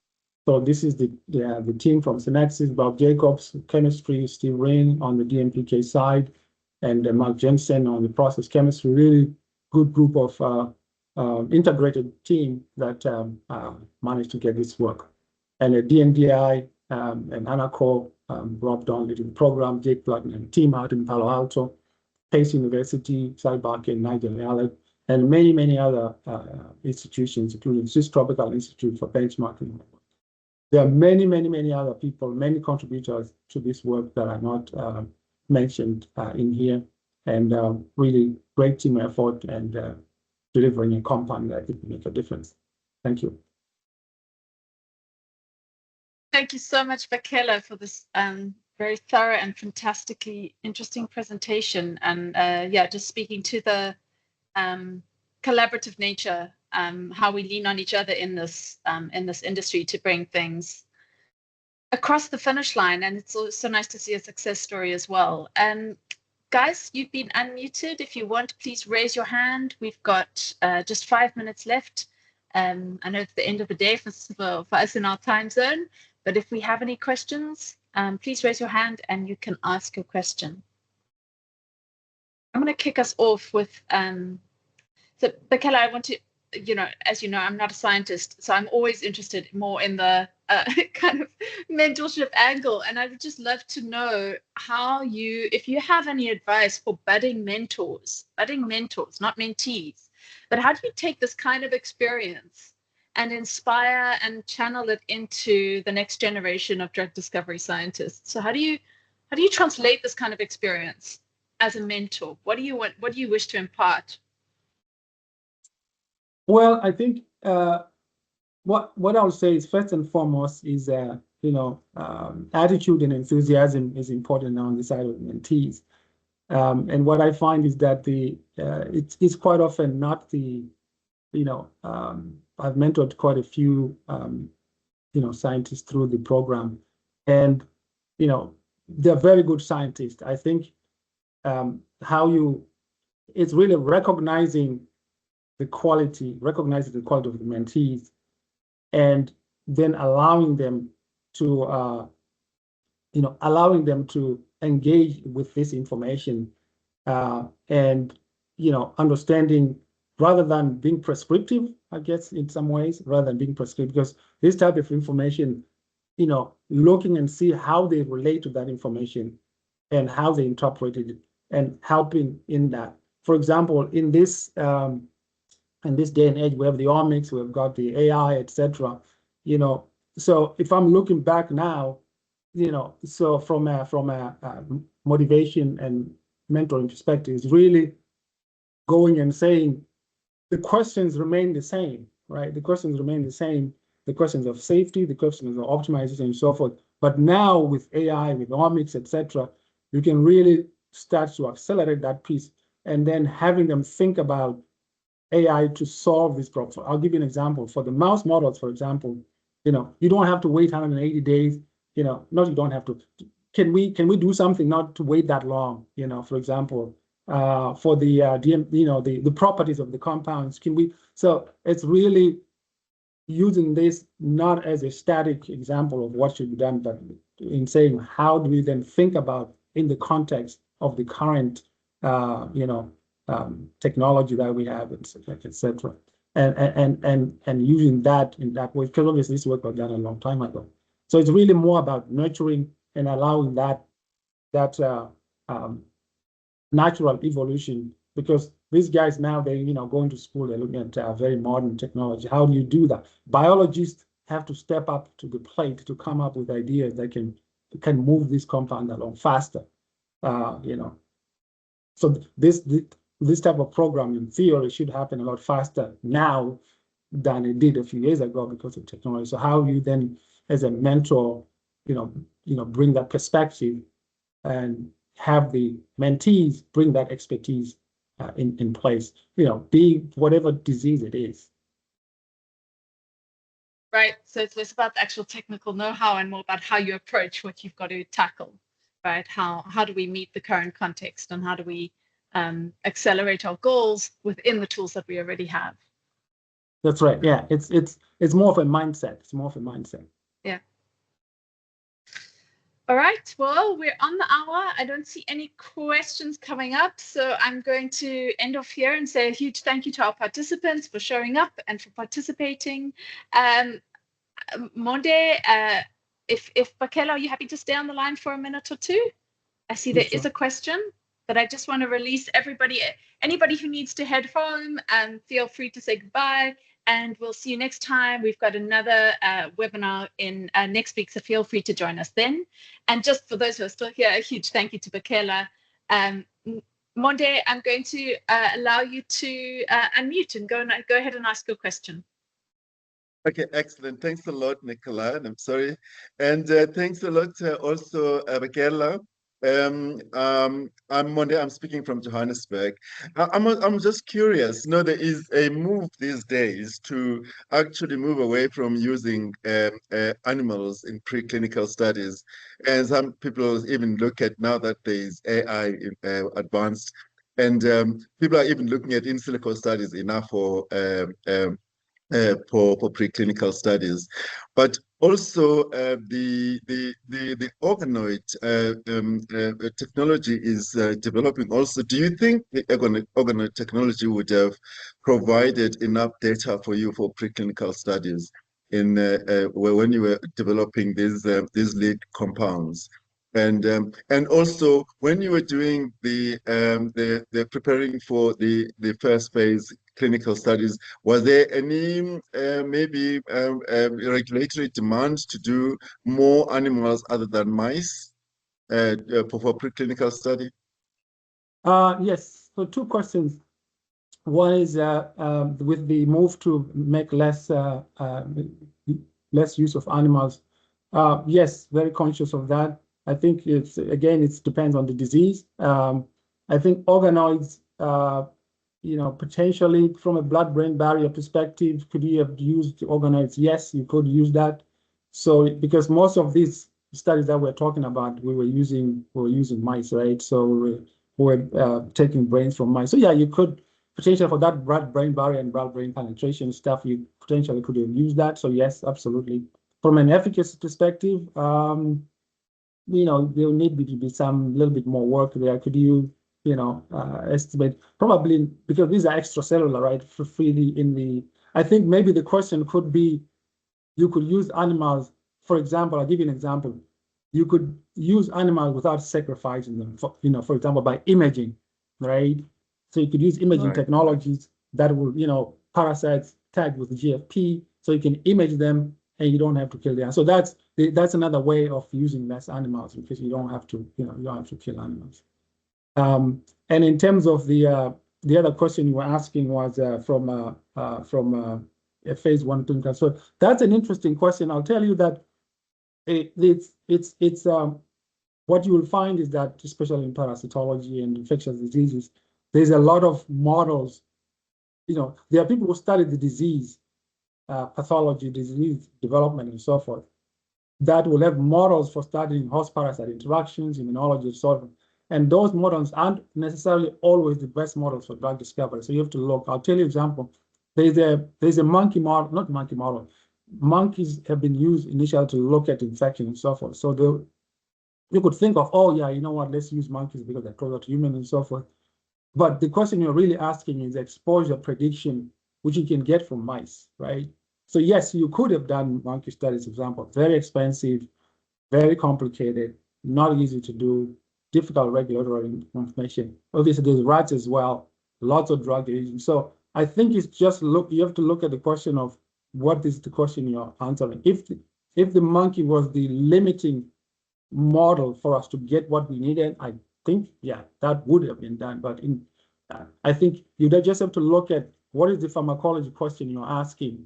So this is the team from Synexis, Bob Jacobs, chemistry, Steve Ring on the DMPK side, and Mark Jensen on the process chemistry. Really good group of integrated team that managed to get this work. And at DNDi and ANACO, Rob Don leading the program, Jake Plugin and team out in Palo Alto, Pace University, Cy Barker and Nigel Allen, and many, many other institutions, including Swiss Tropical Institute for Benchmarking. There are many, many, many other people, many contributors to this work that are not mentioned in here, and really great team effort and delivering a compound that could make a difference. Thank you. Thank you so much, Bakela, for this very thorough and fantastically interesting presentation. And just speaking to the collaborative nature, how we lean on each other in this industry to bring things across the finish line. And it's so nice to see a success story as well. And guys, you've been unmuted. If you want, please raise your hand. We've got just 5 minutes left. I know it's the end of the day for us in our time zone, but if we have any questions, please raise your hand and you can ask your question. I'm going to kick us off with, so Bakela, I want to, as you know, I'm not a scientist, so I'm always interested more in the kind of mentorship angle. And I would just love to know how if you have any advice for budding mentors, not mentees, but how do you take this kind of experience and inspire and channel it into the next generation of drug discovery scientists? So how do you translate this kind of experience as a mentor? What do you wish to impart? Well, I think what I would say is first and foremost is attitude and enthusiasm is important on the side of mentees. And what I find is that it's quite often not the, I've mentored quite a few, scientists through the program, and, they're very good scientists. I think it's really recognizing the quality of the mentees, and then allowing them to, engage with this information, and, understanding rather than being prescriptive, I guess, in some ways, rather than being prescriptive, because this type of information, looking and see how they relate to that information and how they interpret it and helping in that. For example, in this day and age, we have the omics, we've got the AI, etc. So if I'm looking back now, so from a motivation and mentoring perspective, is really going and saying the questions remain the same, right? The questions remain the same. The questions of safety, the questions of optimization, and so forth. But now with AI, with omics, etc., you can really start to accelerate that piece, and then having them think about AI to solve this problem. I'll give you an example. For the mouse models, for example, you don't have to wait 180 days. No, you don't have to. Can we do something not to wait that long? For example, for the the properties of the compounds. So it's really using this not as a static example of what should be done, but in saying how do we then think about in the context of the current technology that we have, etc. And using that in that way, because obviously this work was done a long time ago. So it's really more about nurturing and allowing that natural evolution, because these guys now, they going to school, they're looking at very modern technology. How do you do that? Biologists have to step up to the plate to come up with ideas that can move this compound along faster. So this type of program in theory should happen a lot faster now than it did a few years ago because of technology. So how you then, as a mentor, bring that perspective and have the mentees bring that expertise in place, be whatever disease it is. Right. So it's less about the actual technical know-how and more about how you approach what you've got to tackle, right? How do we meet the current context, and how do we accelerate our goals within the tools that we already have? That's right. Yeah, it's more of a mindset. It's more of a mindset. Yeah. All right, well, we're on the hour. I don't see any questions coming up, so I'm going to end off here and say a huge thank you to our participants for showing up and for participating. Monde, if Bakela, are you happy to stay on the line for a minute or two? I see there is a question, but I just want to release everybody. Anybody who needs to head home, feel free to say goodbye. And we'll see you next time. We've got another webinar in next week, so feel free to join us then. And just for those who are still here, a huge thank you to Bakela. Monde, I'm going to allow you to unmute and go ahead and ask your question. Okay, excellent. Thanks a lot, Nicola. And I'm sorry. And thanks a lot also, Bakela. I'm Monde. I'm speaking from Johannesburg. I'm just curious. There is a move these days to actually move away from using animals in preclinical studies, and some people even look at now that there is AI advanced, and people are even looking at in silico studies enough for preclinical studies, but also the organoid technology is developing also. Do you think the organoid technology would have provided enough data for you for preclinical studies in when you were developing these lead compounds? And also when you were doing the preparing for the first phase clinical studies, was there any maybe regulatory demand to do more animals other than mice for preclinical study? Yes. So two questions. One is with the move to make less use of animals. Yes, very conscious of that. I think it depends on the disease. I think organoids, potentially from a blood-brain barrier perspective, could you have used organoids? Yes, you could use that. So because most of these studies that we're talking about, we were using mice, right? So we're taking brains from mice. So yeah, you could potentially for that blood-brain barrier and blood-brain penetration stuff, you potentially could have used that. So yes, absolutely. From an efficacy perspective, there will need to be some little bit more work there. Could you estimate probably because these are extracellular, right? For freely in the, I think maybe the question could be, you could use animals. For example, I'll give you an example. You could use animals without sacrificing them. For example, by imaging, right? So you could use imaging technologies that will, parasites tagged with GFP, so you can image them and you don't have to kill them. So that's another way of using less animals because you don't have to, kill animals. And in terms of the other question you were asking was from a phase 1 clinical. So that's an interesting question. I'll tell you that it's what you will find is that, especially in parasitology and infectious diseases, there's a lot of models. There are people who study the disease pathology, disease development, and so forth, that will have models for studying host parasite interactions, immunology, and so on. And those models aren't necessarily always the best models for drug discovery. So you have to look. I'll tell you an example. There's a monkey model, not monkey model. Monkeys have been used initially to look at infection and so forth. So you could think of, oh yeah, you know what, let's use monkeys because they're closer to humans and so forth. But the question you're really asking is exposure prediction, which you can get from mice, right? So yes, you could have done monkey studies, for example, very expensive, very complicated, not easy to do, difficult regulatory information. Obviously, there's rats as well, lots of drug agents. So I think it's just you have to look at the question of what is the question you're answering. If the monkey was the limiting model for us to get what we needed, I think, yeah, that would have been done. But I think you just have to look at what is the pharmacology question you're asking,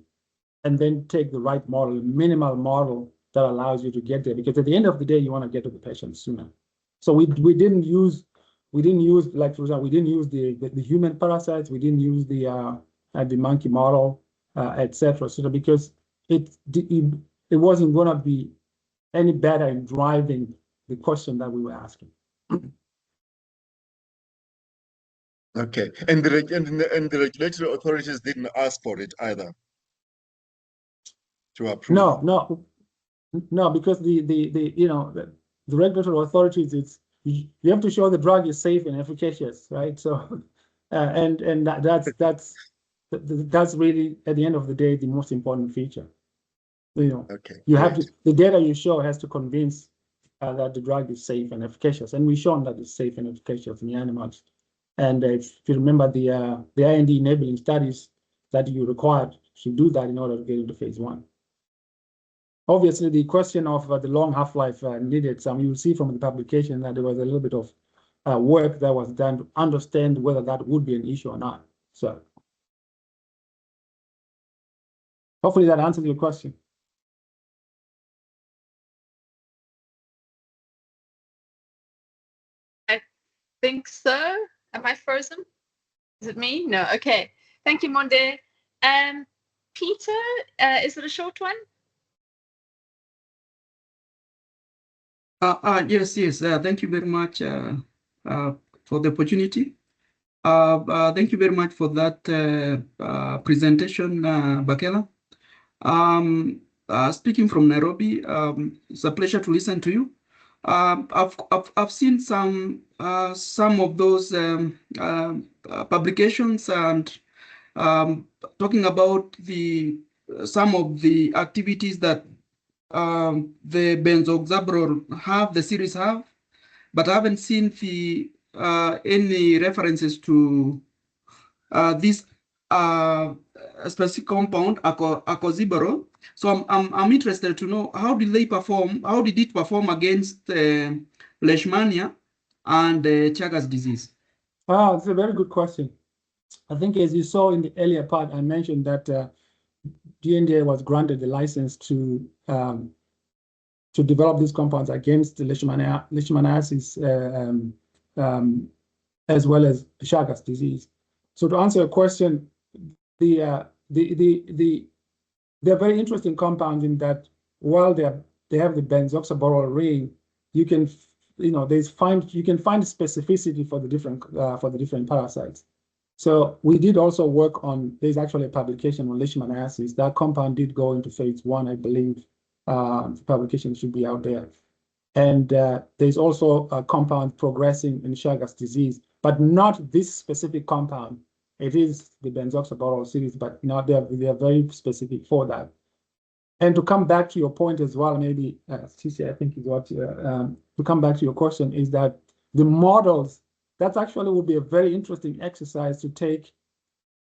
and then take the right model, minimal model that allows you to get there. Because at the end of the day, you want to get to the patient sooner. So we didn't use like, for example, we didn't use the human parasites, we didn't use the monkey model, etc. So because it wasn't going to be any better in driving the question that we were asking. Okay, and the regulatory authorities didn't ask for it either to approve. No, because the regulatory authorities, you have to show the drug is safe and efficacious, right? So, and that's really at the end of the day the most important feature. Okay, you have to, the data you show has to convince that the drug is safe and efficacious, and we've shown that it's safe and efficacious in the animals. And if you remember the IND enabling studies that you required to do that in order to get into phase 1. Obviously, the question of the long half-life needed some. You will see from the publication that there was a little bit of work that was done to understand whether that would be an issue or not. So hopefully that answers your question. I think so. Am I frozen? Is it me? No. Okay. Thank you, Monde. Peter, is it a short one? Yes. Thank you very much for the opportunity. Thank you very much for that presentation, Bakela. Speaking from Nairobi, it's a pleasure to listen to you. I've seen some of those publications and talking about some of the activities that the benzoxaborole the series have, but I haven't seen any references to this specific compound, Acoziborole. So I'm interested to know how did it perform against Leishmania and Chagas disease? It's a very good question. I think as you saw in the earlier part, I mentioned that DNDA was granted the license to develop these compounds against the leishmaniasis as well as Chagas disease. So to answer your question, they're very interesting compounds in that while they have the benzoxaborole ring, you can find specificity for the different parasites. So we did also work on, there's actually a publication on leishmaniasis. That compound did go into phase 1, I believe. The publication should be out there. And there's also a compound progressing in Chagas disease, but not this specific compound. It is the benzoxaborole series, but not they are very specific for that. And to come back to your point as well, maybe, Cici, I think is what, to come back to your question, is that the models, that actually would be a very interesting exercise to take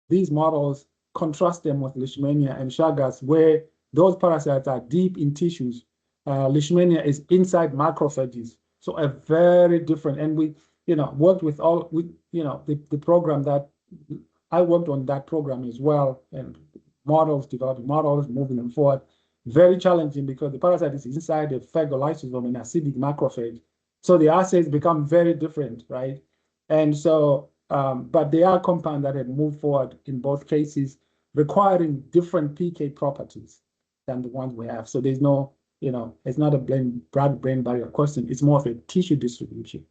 these models, contrast them with Leishmania and Chagas, where those parasites are deep in tissues. Leishmania is inside macrophages. So a very different, and we, worked with the program that I worked on that program as well, and developing models, moving them forward. Very challenging because the parasite is inside a phagolysosome, an acidic macrophage. So the assays become very different, right? And so, but they are compounds that have moved forward in both cases, requiring different PK properties than the ones we have. So there's no, it's not a blood-brain barrier question. It's more of a tissue distribution.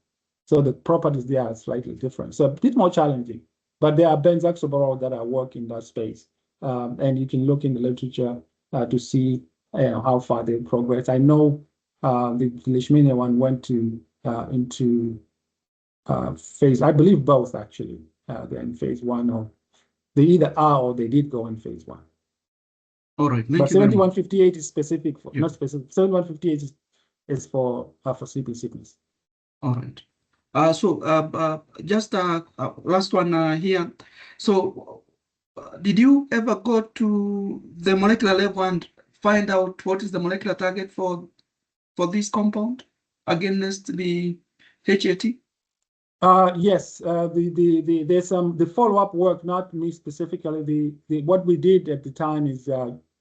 So the properties there are slightly different. So a bit more challenging, but there are benzoxaborole that are working in that space. And you can look in the literature to see how far they progress. I know the Leishmania one went into phase, I believe both actually, they're in phase 1, or they either are or they did go in phase 1. All right, but 7158 is specific for, not specific, 7158 is for sleeping sickness. All right. Just last one here. So did you ever go to the molecular level and find out what is the molecular target for this compound against the HAT? Yes, there's the follow-up work, not me specifically. What we did at the time is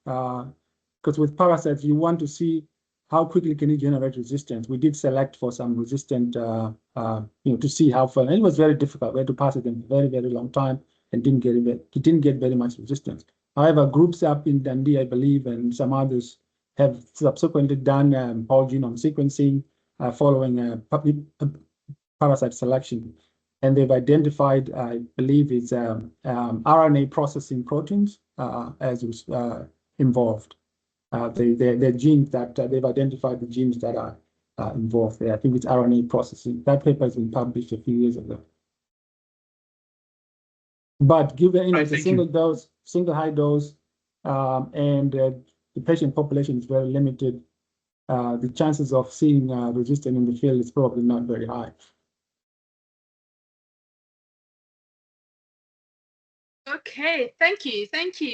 because with parasites you want to see how quickly can you generate resistance. We did select for some resistant, to see how far. And it was very difficult. We had to pass it in a very, very long time and didn't get very much resistance. However, groups up in Dundee, I believe, and some others have subsequently done whole genome sequencing following parasite selection, and they've identified, I believe, it's RNA processing proteins as was involved. The genes that they've identified, the genes that are involved there. I think it's RNA processing. That paper has been published a few years ago. But given it's a single dose, single high dose, and the patient population is very limited, the chances of seeing resistance in the field is probably not very high. Okay, thank you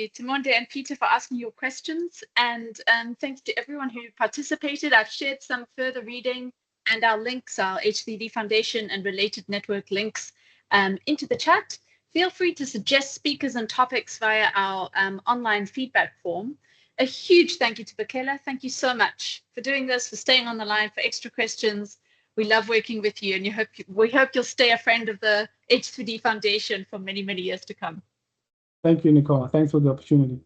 Timonde and Peter for asking your questions, and thanks to everyone who participated. I've shared some further reading and our links, our H3D Foundation and related network links into the chat. Feel free to suggest speakers and topics via our online feedback form. A huge thank you to Bakela. Thank you so much for doing this, for staying on the line, for extra questions. We love working with you, and we hope you'll stay a friend of the H3D Foundation for many, many years to come. Thank you, Nicole. Thanks for the opportunity.